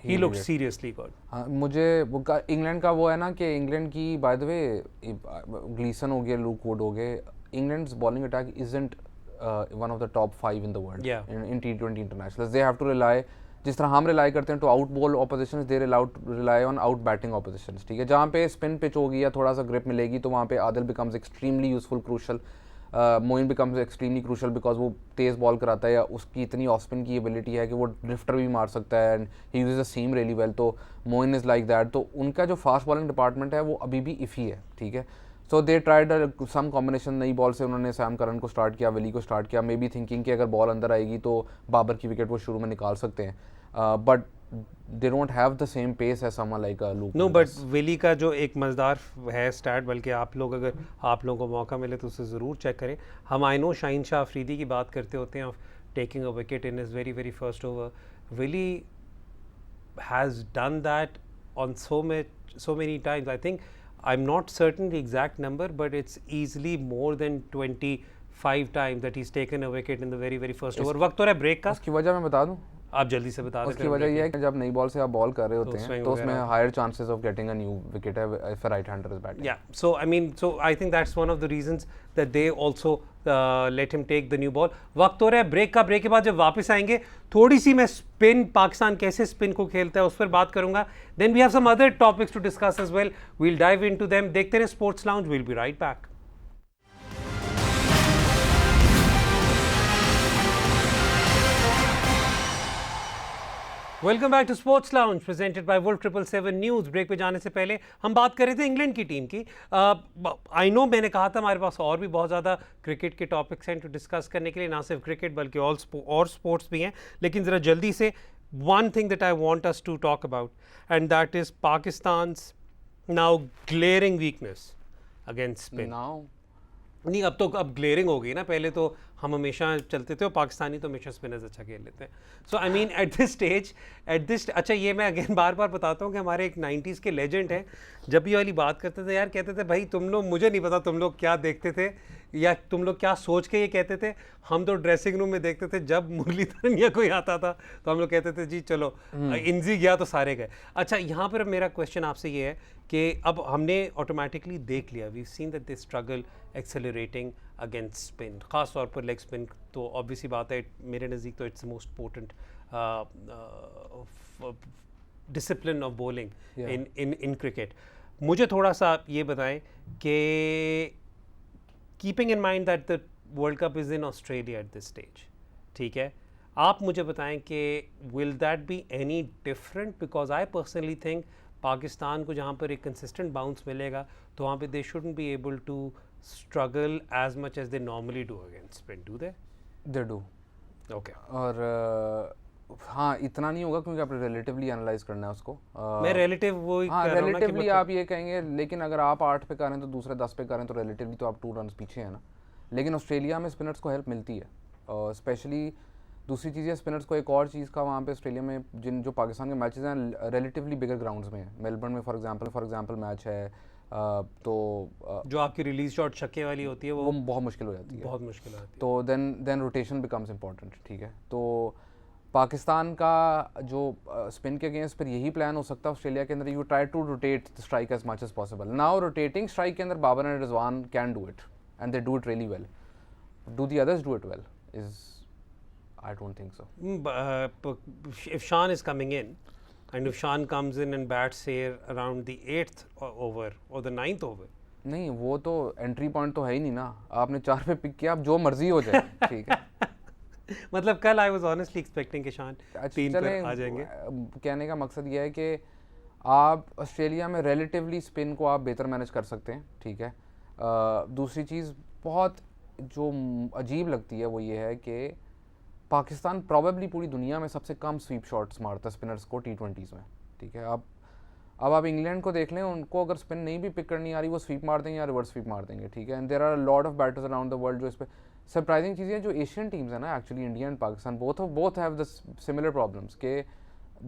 He looked seriously good. हाँ, मुझे इंग्लैंड का वो है ना कि इंग्लैंड की बाय द वे ग्लीसन हो गया, लूक वुड हो गए. England's bowling attack isn't one of the top 5 in the world in T20 internationals. They have to rely जिस तरह हम रिलाई करते हैं to out bowl opposition, they rely on out batting opposition, ठीक है। जहाँ पे स्पिन पिच होगी या थोड़ा सा ग्रिप मिलेगी तो वहाँ पे Adil becomes extremely useful, crucial. Moeen becomes extremely crucial because वो तेज़ बॉल कराता है या उसकी इतनी ऑफ स्पिन की एबिलिटी है कि वो ड्रिफ्टर भी मार सकता है and he uses a seam really well. तो मोइन इज़ लाइक दैट। तो उनका जो फास्ट बॉलिंग डिपार्टमेंट है वो अभी भी इफ़ी है, ठीक है। सो दे ट्राइड सम कॉम्बिनेशन, नई बॉल से उन्होंने सैम करन को स्टार्ट किया, विली को स्टार्ट किया, मे बी थिंकिंग कि अगर बॉल अंदर आएगी तो बाबर की विकेट वो शुरू में निकाल सकते हैं, but they don't have the same pace as someone like Luke. No, but Willey का जो एक मज़ेदार है स्टैट, बल्कि आप लोग अगर आप लोगों को मौका मिले तो उसे ज़रूर चेक करें। हम आई नो शाहीन शाह अफरीदी की बात करते होते हैं of taking a wicket in his very very first over. Willey has done that on so many times. I think I'm not certain the exact number, but it's easily more than 25 times that he's taken a wicket in the very very first over. वक्त हो रहा है break का, उसकी वजह मैं बता दूं, आप जल्दी से बता दें। उसकी वजह ये है कि जब नई बॉल से आप बॉल कर रहे होते हैं swing तो उसमें वगैरह। Higher chances of getting a new wicket है if a right hander is batting. Yeah, so I mean, so I think that's one of the reasons that they also let him take the new ball. वक्त हो रहा है break का। Break के बाद जब वापस आएंगे थोड़ी सी मैं स्पिन, पाकिस्तान कैसे स्पिन को खेलता है उस पर बात करूंगा। Then we have some other topics to discuss as well. We'll dive into them. देखते रहे Sports Lounge, we'll be right back. Welcome back to sports lounge presented by Wolf 777 News. Break पे जाने से पहले हम बात कर रहे थे इंग्लैंड की टीम की। आई नो मैंने कहा था हमारे पास और भी बहुत ज़्यादा क्रिकेट के टॉपिक्स हैं टू डिस्कस करने के लिए, ना सिर्फ क्रिकेट बल्कि और स्पोर्ट्स भी हैं, लेकिन ज़रा जल्दी से one thing that I want us to talk about and that is Pakistan's now glaring weakness against spin. Now नहीं, अब ग्लेयरिंग हो गई ना। पहले तो हम हमेशा चलते थे और पाकिस्तानी तो हमेशा स्पिनर्स अच्छा खेल लेते हैं। सो आई मीन एट दिस अच्छा, ये मैं अगेन बार बार बताता हूँ कि हमारे एक 90s के लेजेंड हैं, जब भी वाली बात करते थे यार, कहते थे भाई तुम लोग, मुझे नहीं पता तुम लोग क्या देखते थे या तुम लोग क्या सोच के ये कहते थे, हम तो ड्रेसिंग रूम में देखते थे जब मुरलीधरन या कोई आता था तो हम लोग कहते थे जी चलो इंजी गया तो सारे गए। अच्छा, यहाँ पर मेरा क्वेश्चन आपसे ये है कि अब हमने ऑटोमेटिकली देख लिया, we seen that they struggle accelerating against spin, ख़ास तौर पर लेग स्पिन। तो ऑब्वियसली बात है, मेरे नज़दीक तो it's most potent discipline of bowling in cricket. मुझे थोड़ा सा आप ये बताएं कि keeping in mind that the world cup is in Australia eight this stage, ठीक है, आप मुझे बताएं कि will that be any different? Because I personally think Pakistan को जहाँ पर एक कंसिस्टेंट बाउंस मिलेगा तो वहाँ पे they shouldn't be able to struggle as much as they normally do against spin, do they? They do. Okay. और हाँ, इतना नहीं होगा क्योंकि आपने रिलेटिवली एनालाइज करना है उसको। मैं रिलेटिव वो ही हाँ, कर रहा हूँ ना कि रिलेटिवली आप ये कहेंगे, लेकिन अगर आप 8 पे करें तो दूसरे 10 पे करें तो रिलेटिवली तो आप 2 रन पीछे हैं ना। लेकिन ऑस्ट्रेलिया में स्पिनर्स को हेल्प मिलती है, और स्पेशली दूसरी चीज़ है स्पिनर्स को एक और चीज़ का वहाँ पे ऑस्ट्रेलिया में जो पाकिस्तान के मैचेस हैं रिलेटिवली बिगर ग्राउंड्स में है। मेलबर्न में फॉर एग्जांपल मैच है, तो जो आपकी रिलीज शॉट छक्के वाली होती है वो बहुत मुश्किल हो जाती है, बहुत मुश्किल होती है। तो देन रोटेशन बिकम्स इम्पॉर्टेंट, ठीक है। तो पाकिस्तान का जो स्पिन के अगेंस्ट पर यही प्लान हो सकता है ऑस्ट्रेलिया के अंदर, you try to rotate the strike as much as possible. Now rotating strike के अंदर Babar and Rizwan can do it and they do it really well. Do the others do it well? Is I don't think so. If Shan is coming in and if Shan comes in and bats say around the 8th over or the 9th over, नहीं, वो तो entry point तो है ही नहीं ना। आपने 4 पे pick किया, आप जो मर्जी हो जाए, ठीक है। मतलब कल आई वाज ऑनेस्टली एक्सपेक्टिंग कि शान 3 पर आ जाएंगे। कहने का मकसद ये है कि आप ऑस्ट्रेलिया में रिलेटिवली स्पिन को आप बेहतर मैनेज कर सकते हैं, ठीक है। दूसरी चीज़ बहुत जो अजीब लगती है वो ये है कि पाकिस्तान प्रॉबेबली पूरी दुनिया में सबसे कम स्वीप शॉट्स मारता है स्पिनर्स को T20s में, ठीक है। अब आप इंग्लैंड को देख लें, उनको अगर स्पिन नहीं भी पिक करनी आ रही वो स्वीप मार देंगे या रिवर्स स्वीप मार देंगे, ठीक है। And there are lot of batters around the world जो इस पर सरप्राइजिंग चीज़ें जो एशियन टीम्स है ना, actually India and Pakistan both have the similar problems के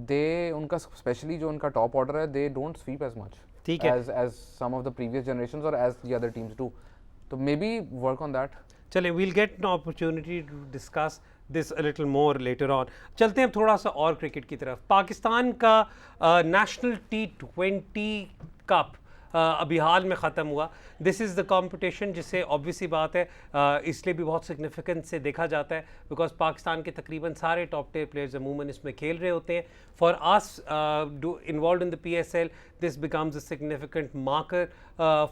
दे उनका स्पेशली जो उनका टॉप ऑर्डर है they don't sweep as much, ठीक है, as some of the previous generations और as the other teams do. तो maybe work on that. चले we'll get an opportunity to discuss this a little more later on. चलते हैं थोड़ा सा और क्रिकेट की तरफ। पाकिस्तान का नेशनल T20 कप अभी हाल में ख़त्म हुआ. दिस इज़ द कॉम्पिटिशन जिसे ऑब्वियसली बात है इसलिए भी बहुत सिग्निफिकेंस से देखा जाता है बिकॉज पाकिस्तान के तकरीबन सारे टॉप टियर प्लेयर्स अमूमन इसमें खेल रहे होते हैं. For us involved in the PSL this becomes a significant marker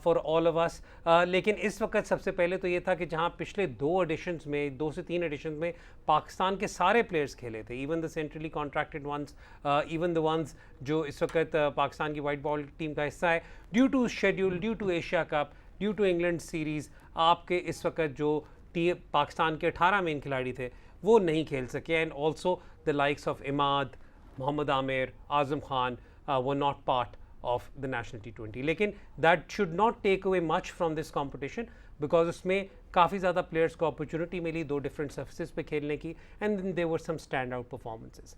for all of us. लेकिन इस वक्त सबसे पहले तो ये था कि जहाँ पिछले 2 एडिशंस में 2 से 3 एडिशंस में पाकिस्तान के सारे प्लेयर्स खेले थे, even the centrally contracted ones, even the ones जो इस वक्त पाकिस्तान की वाइट बॉल टीम का हिस्सा है, due to schedule, due to Asia Cup, due to England series, आपके इस वक्त जो पाकिस्तान के 18 मेन खिलाड़ी थे वो नहीं खेल सके. And also the likes of Imad, Mohammad Amir, Azam Khan were not part of the national T20. लेकिन that should not take away much from this competition because उसमें काफ़ी ज़्यादा players को opportunity मिली 2 different surfaces पे खेलने की and then there were some standout performances.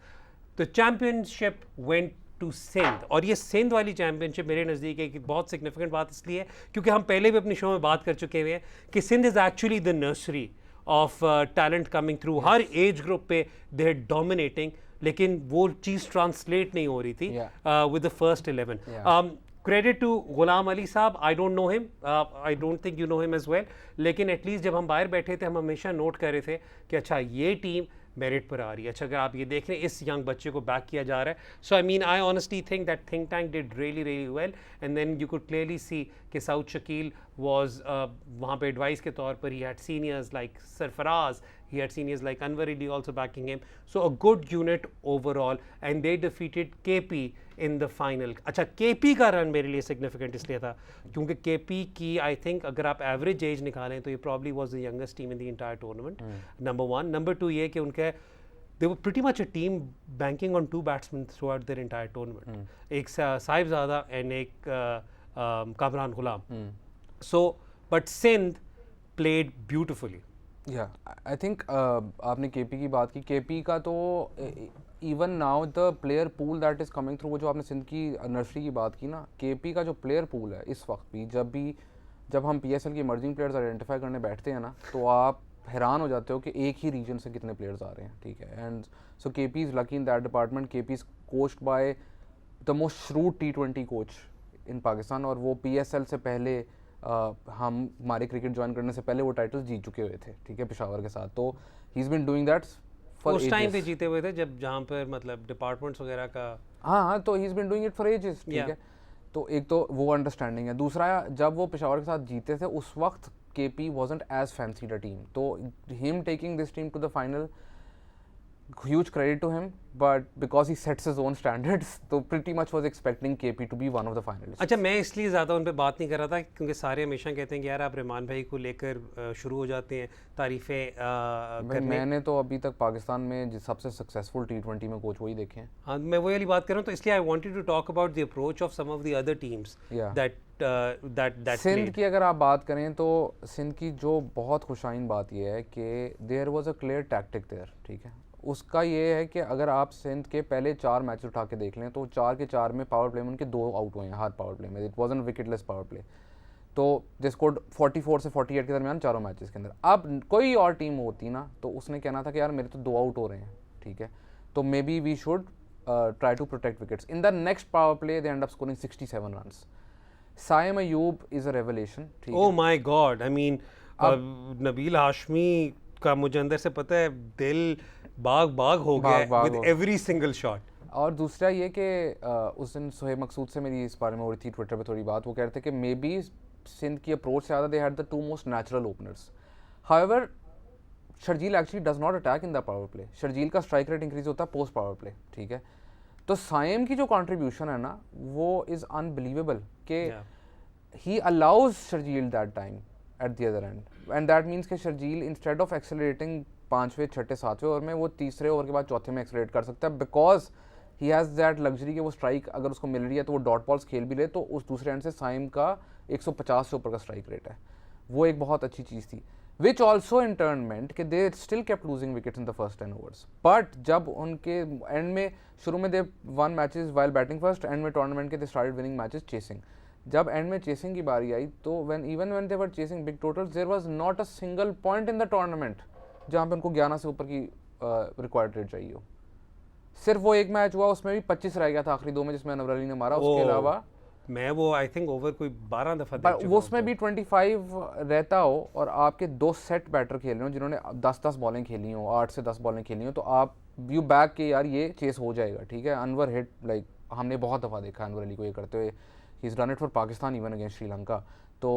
The championship went to Sindh और ये सिंध वाली चैम्पियनशिप मेरे नज़दीक एक बहुत सिग्निफिकेंट बात इसलिए है क्योंकि हम पहले भी अपनी शो में बात कर चुके हुए हैं कि Sindh is actually the nursery of talent coming through. हर एज ग्रुप पे दे आर डोमिनेटिंग लेकिन वो चीज़ ट्रांसलेट नहीं हो रही थी with the first 11. Credit to Ghulam Ali sahab. I don't know him, I don't think you know him as well, लेकिन at least जब हम बाहर बैठे थे हम हमेशा नोट कर रहे थे कि अच्छा ये टीम मेरिट पर आ रही है. अच्छा अगर आप ये देख रहे हैं इस यंग बच्चे को बैक किया जा रहा है. So I mean I honestly think that think tank did really really well and then you could clearly see कि साउथ शकील वाज वहाँ पे एडवाइस के तौर पर he had seniors like Sarfaraz, he had seniors like Anwar Ali also backing him. So a good unit overall and they defeated KP in the final. अच्छा KP का run मेरे लिए significant इसलिए था क्योंकि KP की I think अगर आप average age निकालें तो ये probably was the youngest team in the entire tournament. Number 1. Number 2 ये कि उनके they were pretty much a team banking on 2 batsmen throughout their entire tournament. एक साहिबजादा and एक कामरान गुलाम. So but Sindh played beautifully. या I think आपने KP की बात की. केपी का तो even now the player pool that is coming through, वो जो आपने सिंध की नर्सरी की बात की ना, केपी का जो प्लेयर पूल है इस वक्त भी जब हम PSL की इमर्जिंग प्लेयर्स आइडेंटिफाई करने बैठते हैं ना तो आप हैरान हो जाते हो कि एक ही रीजन से कितने प्लेयर्स आ रहे हैं. ठीक है. And so KP is lucky in that department. KP is coached by the most shrewd T20 coach in Pakistan और वो PSL से पहले हम हमारे क्रिकेट ज्वाइन करने से पहले वो टाइटल्स जीत चुके हुए थे. ठीक है, पेशावर के साथ. तो he is been doing that for उस टाइम पे जीते हुए थे जब जहाँ पर मतलब डिपार्टमेंट्स वगैरह का. हाँ, तो he is been doing it for ages. ठीक है. तो एक तो वो अंडरस्टैंडिंग है. दूसरा जब वो पेशावर के साथ जीते थे उस वक्त KP wasn't as fancied a team. तो him taking this team to the final, huge credit to him, but because he sets his own standards, तो pretty much was expecting KP to be one of the finalists. अच्छा मैं इसलिए ज़्यादा उन पर बात नहीं कर रहा था क्योंकि सारे हमेशा कहते हैं कि यार आप रहमान भाई को लेकर शुरू हो जाते हैं तारीफ़ें करने. मैंने तो अभी तक पाकिस्तान में सबसे सक्सेसफुल T20 में कोच वही देखे हैं. हाँ मैं वही वाली बात कर रहा हूँ. तो इसलिए I wanted to talk about the approach of some of the other teams that Sindh की अगर आप बात करें तो सिंध की जो बहुत खुशाइन बात यह है कि there was a clear tactic there. ठीक है. उसका ये है कि अगर आप सिंध के पहले 4 मैच उठा के देख लें तो 4 के 4 में पावर प्ले में उनके 2 आउट हुए हैं हार पावर प्ले में. It was an wicketless power play. तो दे स्कोर्ड 44 से 48 के दरमियान चारों मैचेस के अंदर. अब कोई और टीम होती ना तो उसने कहना था कि यार मेरे तो 2 आउट हो रहे हैं. ठीक है. तो maybe we should try to protect wickets. In the next power play they end up scoring 67 runs. Saim Ayub is a revelation. Oh my God. I mean Nabeel Hashmi का मुझे अंदर से पता है दिल बाग हो गया विद एवरी सिंगल शॉट. और दूसरा ये कि उस दिन सोहेब मकसूद से मेरी इस बारे में हो रही थी ट्विटर पे थोड़ी बात. वो कह रहे थे कि मे बी सिंध की अप्रोच से ज़्यादा they had the 2 most natural openers. However Sharjeel actually does not attack in the power play. Sharjeel का स्ट्राइक रेट इंक्रीज होता है पोस्ट पावर प्ले. ठीक है. तो साइम की जो कंट्रीब्यूशन है ना वो इज़ अनबिलीवेबल कि ही allows Sharjeel that time at the other and. And that means कि शर्जील इंस्टेड ऑफ एक्सेलरेटिंग 5वें 6ठे 7वें ओवर में वो 3रे ओवर के बाद 4थे में एक्सेलरेट कर सकता है because he has that luxury कि वो स्ट्राइक अगर उसको मिल रही है तो वो डॉट बॉल्स खेल भी ले तो उस दूसरे एंड से साइम का 150 से ऊपर का स्ट्राइक रेट है. वो एक बहुत अच्छी चीज़ थी which also in tournament कि they still kept losing wickets in the first 10 overs. But जब उनके एंड में शुरू में they won matches while batting first, end में टूर्नामेंट के they started winning matches chasing. जब एंड में चेसिंग की बारी आई तो when they were chasing big totals there was not a single point in the tournament जहाँ पे उनको 11 से ऊपर की रिक्वायर्ड रेट चाहिए हो. सिर्फ वो एक मैच हुआ उसमें भी 25 रह गया था आखिरी 2 में जिसमें अनवर अली ने मारा. उसके अलावा मैं वो आई थिंक ओवर कोई 12 दफा देख पर चुका वो हूं उसमें भी 25 रहता हो और आपके 2 सेट बैटर खेल रहे हो जिन्होंने 10-10 बॉलें खेली हो, 8 से 10 बॉलें खेली हो, तो आप यू बैक के यार ये चेस हो जाएगा, ठीक है। अनवर हिट लाइक हमने बहुत दफ़ा देखा अनवर अली को ये करते हुए, he is done it for Pakistan even against Sri Lanka. तो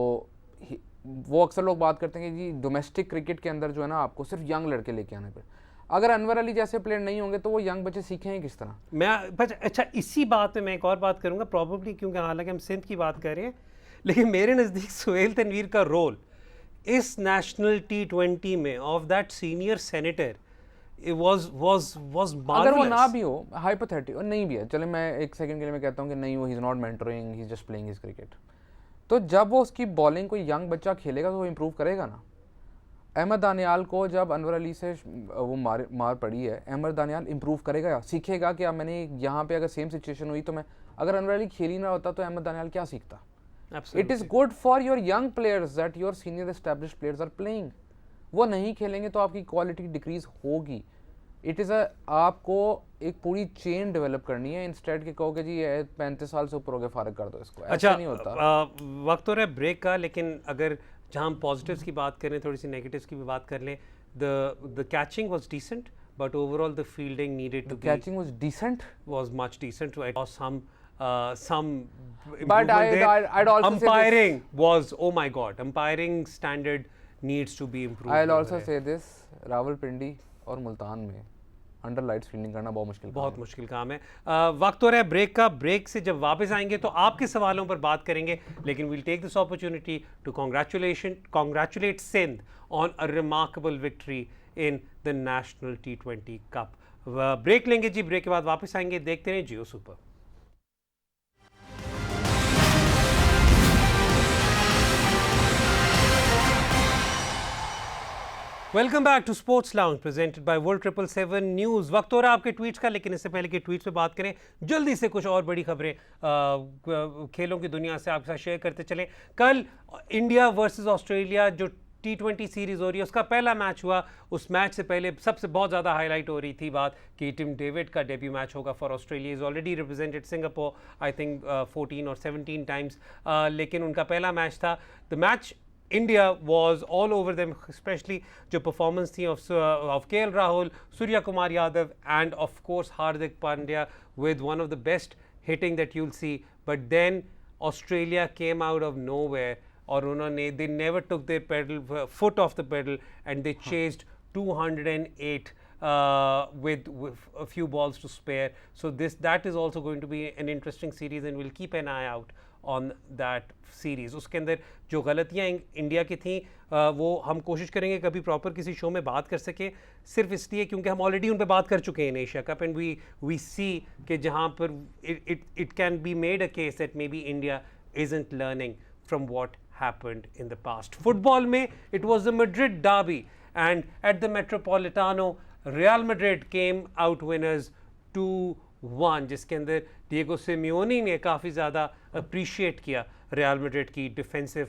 वो अक्सर लोग बात करते हैं कि जी डोमेस्टिक क्रिकेट के अंदर जो है ना आपको सिर्फ यंग लड़के लेके आने पे, अगर अनवर अली जैसे प्लेयर नहीं होंगे तो वो यंग बच्चे सीखेंगे किस तरह? मैं बस अच्छा इसी बात पे मैं एक और बात करूंगा प्रॉब्लली, क्योंकि हालांकि हम सिंध की बात कर रहे हैं, लेकिन मेरे नज़दीक सुहेल तनवीर का रोल इस नेशनल T20 में of that senior senator was अगर वो ना भी हो, हाइपोथेटिकल नहीं भी है, चले मैं एक सेकंड के लिए मैं कहता हूँ कि नहीं वो he is not mentoring, he is just playing his cricket, तो जब वो उसकी बॉलिंग कोई यंग बच्चा खेलेगा तो वो इम्प्रूव करेगा ना। अहमद दानियाल को जब अनवर अली से वो मार पड़ी है, अहमद दानियाल इंप्रूव करेगा या सीखेगा कि अब मैंने यहाँ पे अगर सेम सिचुएशन हुई तो मैं, अगर अनवर अली खेल ही ना होता तो अहमद दानियाल क्या सीखता? It is good for your young players that your senior established players are playing. वो नहीं खेलेंगे तो आपकी क्वालिटी डिक्रीज होगी। इट इज़ आपको एक पूरी चेन डेवलप करनी है, इंस्टेड के कहोगे जी ये 35 साल से ऊपर हो गए फारग कर दो इसको, अच्छा ऐसा नहीं होता। वक्त हो रहा है ब्रेक का, लेकिन अगर जहाँ हम पॉजिटिव्स की बात करें, थोड़ी सी नेगेटिव्स की भी बात कर लें। The catching was decent, but overall the fielding needed to be, catching was decent, was much decent. I saw some but improvement there. I'd also say Umpiring was, oh my god, umpiring standard needs to be improved. I'll over also there. say this, Rawalpindi और मुल्तान में under lights fielding करना बहुत मुश्किल बहुत मुश्किल काम है। वक्त हो रहा है ब्रेक का। ब्रेक से जब वापस आएंगे तो आपके सवालों पर बात करेंगे, लेकिन we'll take this opportunity to congratulate Sindh on a remarkable victory in the National T20 Cup. Break लेंगे जी, ब्रेक के बाद वापस आएंगे। देखते रहिए Geo Super. Welcome back to sports lounge presented by world 777 news. वक्त हो रहा है आपके ट्वीट्स का, लेकिन इससे पहले कि ट्वीट्स पे बात करें, जल्दी से कुछ और बड़ी खबरें खेलों की दुनिया से आपके साथ शेयर करते चलें। कल इंडिया वर्सेस ऑस्ट्रेलिया जो T20 सीरीज़ हो रही है उसका पहला मैच हुआ। उस मैच से पहले सबसे बहुत ज़्यादा हाईलाइट हो रही थी बात कि टिम डेविड का डेब्यू मैच होगा for Australia. Is already represented Singapore I think 14 और 17 टाइम्स, लेकिन उनका पहला मैच था। The match India was all over them, especially जो performance थी of KL Rahul, Surya Kumar Yadav and of course Hardik Pandya with one of the best hitting that you'll see. But then Australia came out of nowhere और उन्होंने they never took their foot off the pedal and they chased 208 with a few balls to spare. So that is also going to be an interesting series and we'll keep an eye out on that series. उसके अंदर जो गलतियाँ India की थी वो हम कोशिश करेंगे कभी प्रॉपर किसी शो में बात कर सके, सिर्फ इसलिए क्योंकि हम ऑलरेडी उन पे बात कर चुके हैं in Asia cup and we see कि जहाँ पर it can be made a case that maybe India isn't learning from what happened in the past. Football में it was the Madrid derby and at the Metropolitano Real Madrid came out winners 2-1, जिसके अंदर Diego Simeone ने काफ़ी ज़्यादा appreciate किया Real Madrid की defensive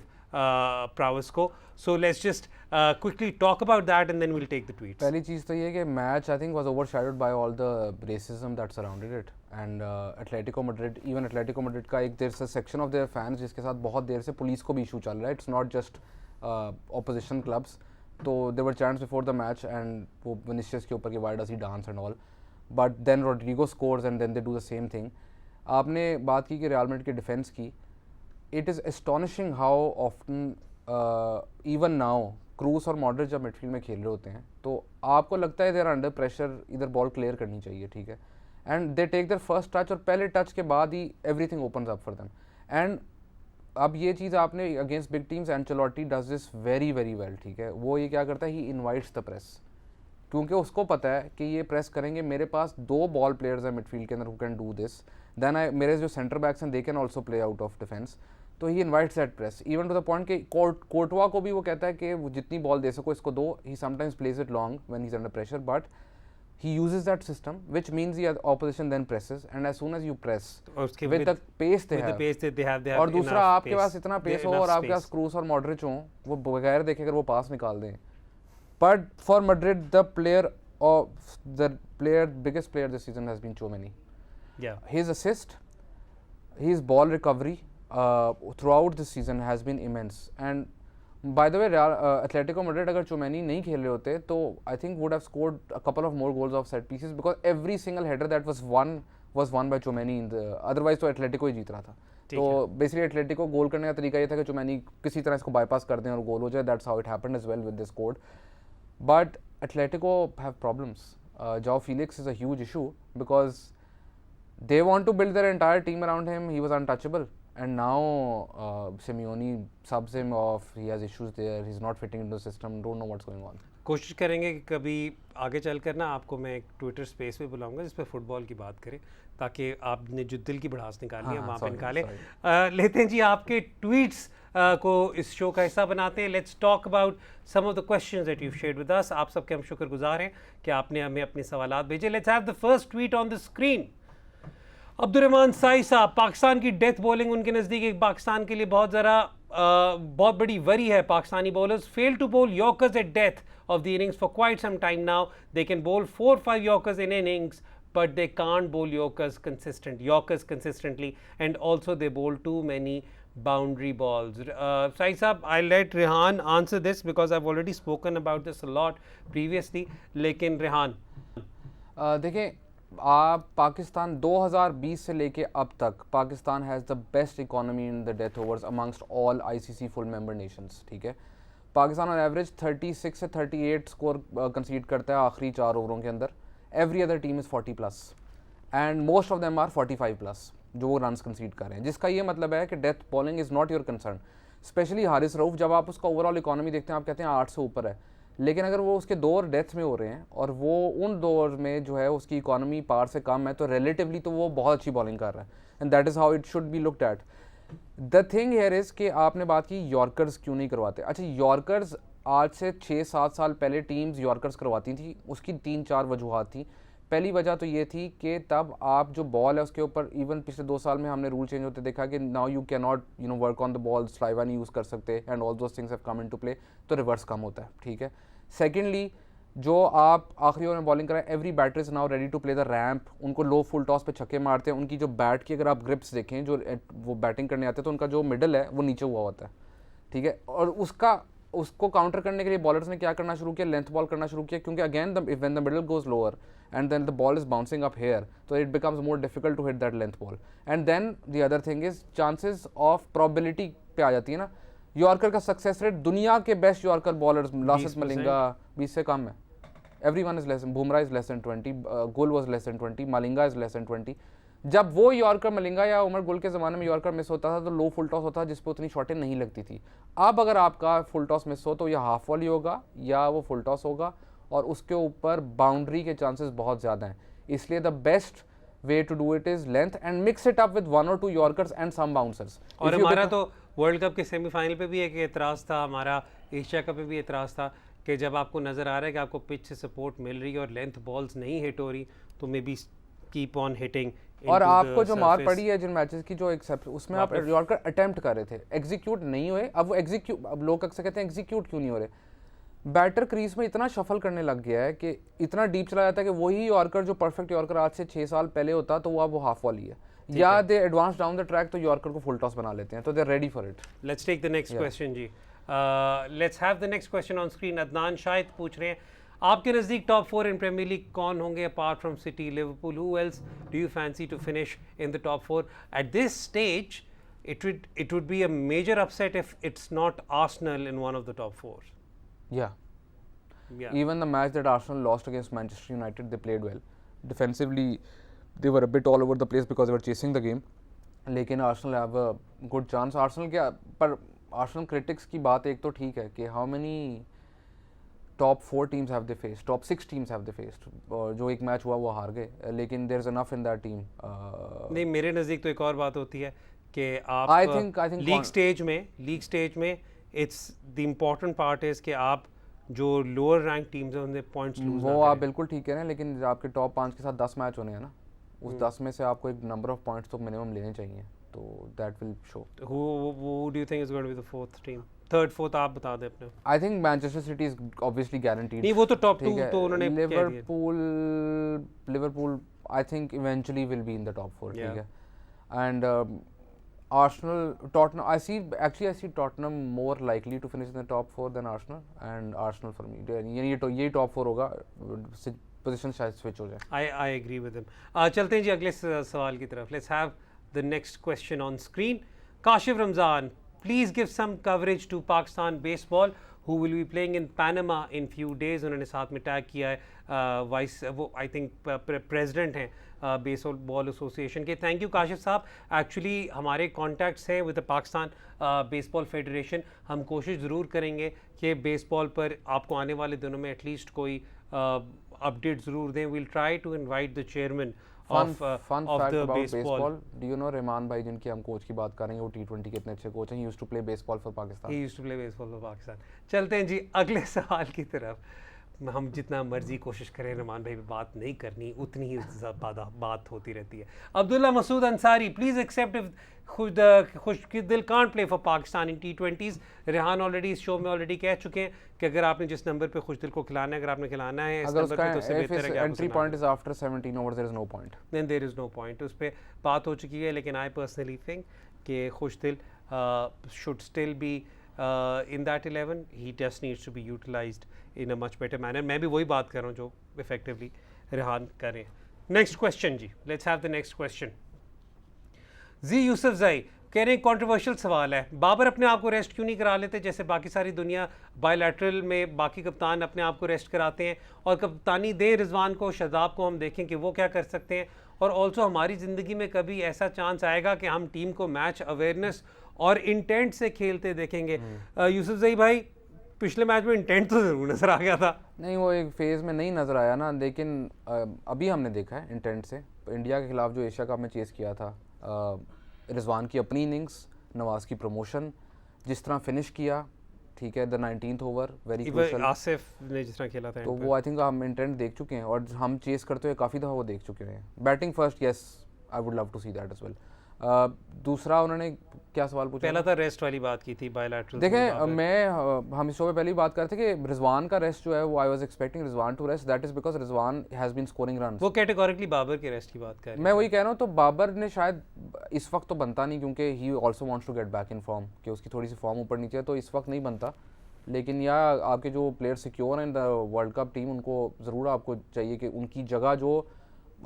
prowess को। So let's just quickly talk about that and then we'll take the tweets. पहली चीज़ तो ये कि match I think was overshadowed by all the racism that surrounded it and Atletico Madrid का एक देर से सेक्शन ऑफ देयर फैंस जिसके साथ बहुत देर से पुलिस को भी इशू चल रहा है। It's not just opposition clubs, तो there were chants before the match and वो विनिशियस के ऊपर कि why does he dance and all, but then Rodrigo scores and then they do the same thing. आपने बात की कि रियल मैड्रिड की डिफेंस की, it is astonishing how often even now Kroos और मॉडरिच जब मिडफील्ड में खेल रहे होते हैं तो आपको लगता है दे आर अंडर प्रेशर, इधर बॉल क्लियर करनी चाहिए, ठीक है, and they take their first touch और पहले टच के बाद ही everything opens up for them. And अब ये चीज़ आपने against big teams, Ancelotti does this very very well, ठीक है। वो ये क्या करता है, ही इन्वाइट्स द प्रेस, क्योंकि उसको पता है कि ये प्रेस करेंगे, मेरे पास 2 बॉल प्लेयर्स हैं मिडफील्ड के अंदर who can do this, then मेरे जो सेंटर बैक्स हैं they can also play out of defence. तो he invites that press even to the point कि कोर्टवा को भी वो कहता है कि वो जितनी बॉल दे सको इसको दो। He sometimes plays it long when he is under pressure, but he uses that system, which means the opposition then presses, and as soon as you press with the pace they have, और दूसरा आपके पास इतना pace हो और आपके पास क्रूस और Modric हो, वो बगैर देखे अगर वो पास निकाल दें। But for Madrid, the biggest player this season has been Tchouaméni. Yeah. His assist, his ball recovery, throughout this season has been immense. And by the way, Atletico Madrid अगर चोमेनी नहीं खेल रहे होते तो I think would have scored a couple of more goals off set pieces because every single header that was won by Chomeni in the otherwise तो Atletico ही जीत रहा था. तो बेसिकली एटलेटिको गोल करने का तरीका ये था कि चोमेनी किसी तरह इसको बाईपास कर दें और गोल हो जाए. That's how it happened as well with this code. But Atletico have problems. Joao Felix is a huge issue because they want to build their entire team around him. He was untouchable, and now Simeone subs him off. He has issues there. He's not fitting into the system. Don't know what's going on. कोशिश करेंगे कि कभी आगे चलकर ना आपको मैं एक ट्विटर स्पेस पे बुलाऊंगा जिस पे फुटबॉल की बात करें ताकि आपने जो दिल की भड़ास निकाली है वहाँ पे निकाले. लेते हैं जी आपके ट्वीट्स को इस शो का हिस्सा बनाते हैं. Let's talk about some of the questions that you shared with us. आप सबके हम शुक्रगुजार हैं कि आपने हमें अपने सवालात भेजे. Let's have the first tweet on the screen. Abdurrahman Sai साहब, पाकिस्तान की डेथ बॉलिंग उनके नज़दीक एक पाकिस्तान के लिए बहुत बड़ी वरी है. Pakistani bowlers fail to bowl yorkers at death of the innings for quite some time now. They can bowl 4-5 Yorkers in innings, but they can't bowl Yorkers consistently, and also they bowl too many boundary balls. Sai Saab, I'll let Rehan answer this because I've already spoken about this a lot previously. लेकिन Rehan, देखें आप पाकिस्तान 2020 से लेके अब तक Pakistan has the best economy in the death overs amongst all ICC full member Nations. ठीक है, Pakistan on average 36 से 38 स्कोर कंसीड करता है आखिरी 4 ओवरों के अंदर. Every other team is 40+ and most of them are 45+ जो वो रन्स कंसीड कर रहे हैं, जिसका ये मतलब है कि death bowling is not your concern. Specially Haris Rauf, जब आप उसका ओवरऑल इकोनॉमी देखते हैं आप कहते हैं 8 से ऊपर है, लेकिन अगर वो उसके 2 ओवर डेथ में हो रहे हैं और वो उन 2 ओवर में जो है उसकी इकोनॉमी पार से कम है तो रिलेटिवली तो वो बहुत अच्छी बॉलिंग कर रहा है. And that is how it should be looked at. The thing here is कि आपने बात की यॉर्कर्स क्यों नहीं करवाते. अच्छा, यॉर्कर्स आज से 6-7 साल पहले टीम्स यॉर्कर्स करवाती थी. उसकी 3-4 वजूहत थी. पहली वजह तो ये थी कि तब आप जो बॉल है उसके ऊपर, इवन पिछले 2 साल में हमने रूल चेंज होते देखा कि now you can not work on the ball, saliva नहीं यूज़ कर सकते and all those things have come into play, तो रिवर्स कम होता है. ठीक है. सेकेंडली, जो आप आखिरी ओवर में बॉलिंग कराएं, every batter is now ready to play the ramp. उनको लो फुल टॉस पे छक्के मारते हैं. उनकी जो बैट की अगर आप ग्रिप्स देखें, जो वो बैटिंग करने आते हैं तो उनका जो मिडल है वो नीचे हुआ होता है. ठीक है. और उसको काउंटर करने के लिए बॉलर्स ने क्या करना शुरू किया, लेंथ बॉल करना शुरू किया, क्योंकि again when the middle goes lower and then the ball is bouncing up here, तो it becomes more difficult to hit that length ball. And then the other thing is chances of probability पे आ जाती है ना. Yorker का success rate, दुनिया के best yorker bowlers Lasith Malinga 20 से कम है. Everyone is less than, Bumrah is less than 20, Gull was less than 20, Malinga is less than 20. जब वो यॉर्कर मलिंगा या उमर गुल के ज़माने में यॉर्कर मिस होता था तो लो फुल टॉस होता था जिस पे उतनी शॉटें नहीं लगती थी. अब अगर आपका फुल टॉस मिस हो तो या हाफ वॉली होगा या वो फुल टॉस होगा और उसके ऊपर बाउंड्री के चांसेस बहुत ज़्यादा हैं. इसलिए the best way to do it is length and mix it up with 1 or 2 yorkers and some bouncers. और हमारा तो वर्ल्ड कप के सेमीफाइनल पे भी एक एतराज़ था, हमारा एशिया कप पे भी एतराज़ था कि जब आपको नज़र आ रहा है कि आपको पिच से सपोर्ट मिल रही है और लेंथ बॉल्स नहीं हिट हो रही तो maybe keep on hitting. और आपको जो मार पड़ी है जिन मैचेस की, जो एक्सेप्ट उसमें आप यॉर्कर अटेम्प्ट कर रहे थे, एग्जीक्यूट नहीं हुए. अब वो अब लोग अक्सर कहते हैं एग्जीक्यूट क्यों नहीं हो रहे. बैटर क्रीज में इतना शफल करने लग गया है कि इतना डीप चला जाता है कि वही यॉर्कर जो परफेक्ट यॉर्कर आज से 6 साल पहले होता तो वो अब वो हाफ वॉली है, या they advance down the track तो यॉर्कर को फुल टॉस बना लेते हैं, तो they are ready for it. Let's take the next question जी. Let's have the next question on screen. Adnan Shahid पूछ रहे हैं, आपके नज़दीक टॉप 4 इन प्रीमियर लीग कौन होंगे apart from City, Liverpool? Who else do you fancy to finish in the top 4? At this stage it would be a major upset if it's not Arsenal in one of the top 4. Yeah. Even the match that Arsenal lost against Manchester United, they played well. Defensively, they were a bit all over the place because they were chasing the game. लेकिन Arsenal have a good chance. Arsenal क्या, पर Arsenal critics की बात एक तो ठीक है कि how many top 4 teams have they faced, top 6 teams have they faced. जो एक मैच हुआ वो हार गए, लेकिन there is enough in that team. नहीं, मेरे नज़दीक तो एक और बात होती है कि आप लीग स्टेज में it's the important part is कि आप जो लोअर रैंक टीम्स हैं उनसे पॉइंट्स लूज वो आप बिल्कुल ठीक कह रहे हैं, लेकिन आपके टॉप 5 के साथ 10 मैच होने हैं ना, उस 10 में से आपको एक नंबर ऑफ पॉइंट्स तो मिनिमम लेने चाहिए, तो that will show. Who do you think is going to be the fourth team, third fourth आप बता दें अपने. I think Manchester City is obviously guaranteed. नहीं, वो तो टॉप 2 तो उन्होंने Liverpool I think eventually will be in the top 4. ठीक है. And Arsenal, Tottenham. I see Tottenham more likely to finish in the top 4 than Arsenal, and Arsenal for me. ये top 4 होगा, position शायद switch हो जाए. I agree with him. चलते हैं जी अगले सवाल की तरफ. Let's have the next question on screen. Kashif Ramzan, please give some coverage to Pakistan baseball who will be playing in Panama in few days. उन्होंने साथ में टैग किया है वाइस वो आई थिंक प्रेसिडेंट हैं बेसबॉल एसोसिएशन के. Thank you Kashif साहब. Actually हमारे कॉन्टैक्ट्स हैं with the Pakistan baseball federation. हम कोशिश ज़रूर करेंगे कि बेसबॉल पर आपको आने वाले दिनों में एटलीस्ट कोई अपडेट ज़रूर दें. We'll try to invite the chairman Fun fact about baseball. Do you know Rahman भाई जिनकी हम कोच की बात करेंगे, वो T20 के इतने अच्छे कोच हैं. He used to play baseball for Pakistan. He used to play baseball for Pakistan. चलते हैं जी अगले सवाल की तरफ. हम जितना मर्जी कोशिश करें रहमान भाई पे बात नहीं करनी, उतनी ही बात होती रहती है. Abdullah Masood Ansari, please except if Khushdil can't play for Pakistan in T20s. Rehan already इस शो में ऑलरेडी कह चुके हैं कि अगर आपने जिस नंबर पे खुशदिल को खिलाना है, अगर आपने खिलाना है इस नंबर पे, तो उससे बेहतर है कि entry point is after 17 overs, there is no point. Then there is no point. उस पे बात हो चुकी है. लेकिन आई पर्सनली थिंक कि Khushdil should still be in that 11. He just needs to be utilized in a much better manner. मैं भी वही बात कर रहा हूँ जो effectively रेहान करें. Next question ji. Let's have the next question. जी यूसुफ ज़ई कह रहे हैं कंट्रोवर्शियल सवाल है. बाबर अपने आप को रेस्ट क्यों नहीं करा लेते जैसे बाकी सारी दुनिया बायलैटरल में बाकी कप्तान अपने आप को रेस्ट कराते हैं, और कप्तानी दे रिजवान को, शहजाब को. हम देखें कि वो क्या कर सकते हैं. और ऑल्सो हमारी ज़िंदगी में कभी ऐसा चांस आएगा कि हम टीम को मैच अवेयरनेस और इंटेंट से खेलते देखेंगे. यूसुफ ज़ई भाई पिछले मैच में इंटेंट तो ज़रूर नज़र आ गया था. नहीं, वो एक फेज़ में नहीं नज़र आया ना, लेकिन अभी हमने देखा है इंटेंट से. इंडिया के खिलाफ जो एशिया कप में चेस किया था, रिजवान की अपनी इनिंग्स, नवाज़ की प्रमोशन, जिस तरह फिनिश किया, ठीक है, the 19th over very crucial. Asif ने जिस तरह खेला था, तो वो आई थिंक हम इंटेंट देख चुके हैं, और हम चेस करते हुए काफ़ी दफ़ा वो देख चुके हैं. Batting first, yes, I would love to see that as well. दूसरा उन्होंने क्या सवाल पूछा? पहला था रेस्ट वाली बात की थी बायलैटरल. देखें, हम इस शो पे पहले बात करते कि रिजवान का रेस्ट जो है वो I was expecting Rizwan to rest. That is because Rizwan has been scoring runs. वो कैटेगोरिकली बाबर के रेस्ट की बात कर रहे हैं. मैं वही कह रहा हूँ. तो बाबर ने शायद इस वक्त तो बनता नहीं, क्योंकि he also wants to get back in form, कि उसकी थोड़ी सी फॉर्म ऊपर नीचे है, तो इस वक्त नहीं बनता. लेकिन या आपके जो प्लेयर सिक्योर हैं in the world cup team, उनको ज़रूर आपको चाहिए कि उनकी जगह जो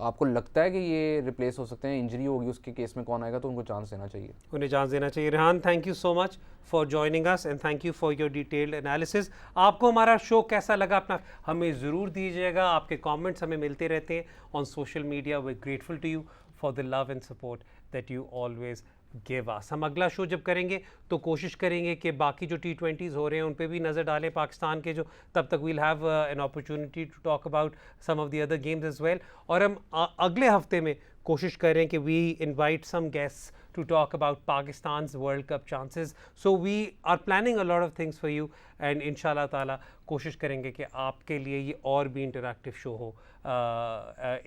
आपको लगता है कि ये रिप्लेस हो सकते हैं, इंजरी होगी उसके केस में कौन आएगा, तो उनको चांस देना चाहिए. उन्हें चांस देना चाहिए. Rehan, thank you so much for joining us and thank you for your detailed analysis. आपको हमारा शो कैसा लगा अपना हमें ज़रूर दीजिएगा. आपके कमेंट्स हमें मिलते रहते हैं on social media. We are grateful to you for the love and support that you always give us. हम अगला शो जब करेंगे तो कोशिश करेंगे कि बाकी जो T20s हो रहे हैं उन पे भी नज़र डालें पाकिस्तान के जो. तब तक we'll have an opportunity to talk about some of the other games as well. और हम अगले हफ्ते में कोशिश करें कि we invite some guests to talk about Pakistan's World Cup chances. So we are planning a lot of things for you and inshallah ताला कोशिश करेंगे कि आपके लिए ये और भी इंटरैक्टिव शो हो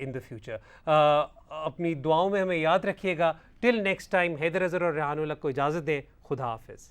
in the future. अपनी दुआओं में हमें याद रखिएगा. Till next time, Haider Azhar और रेहान उल हक को इजाज़त दें. खुदा हाफिज़.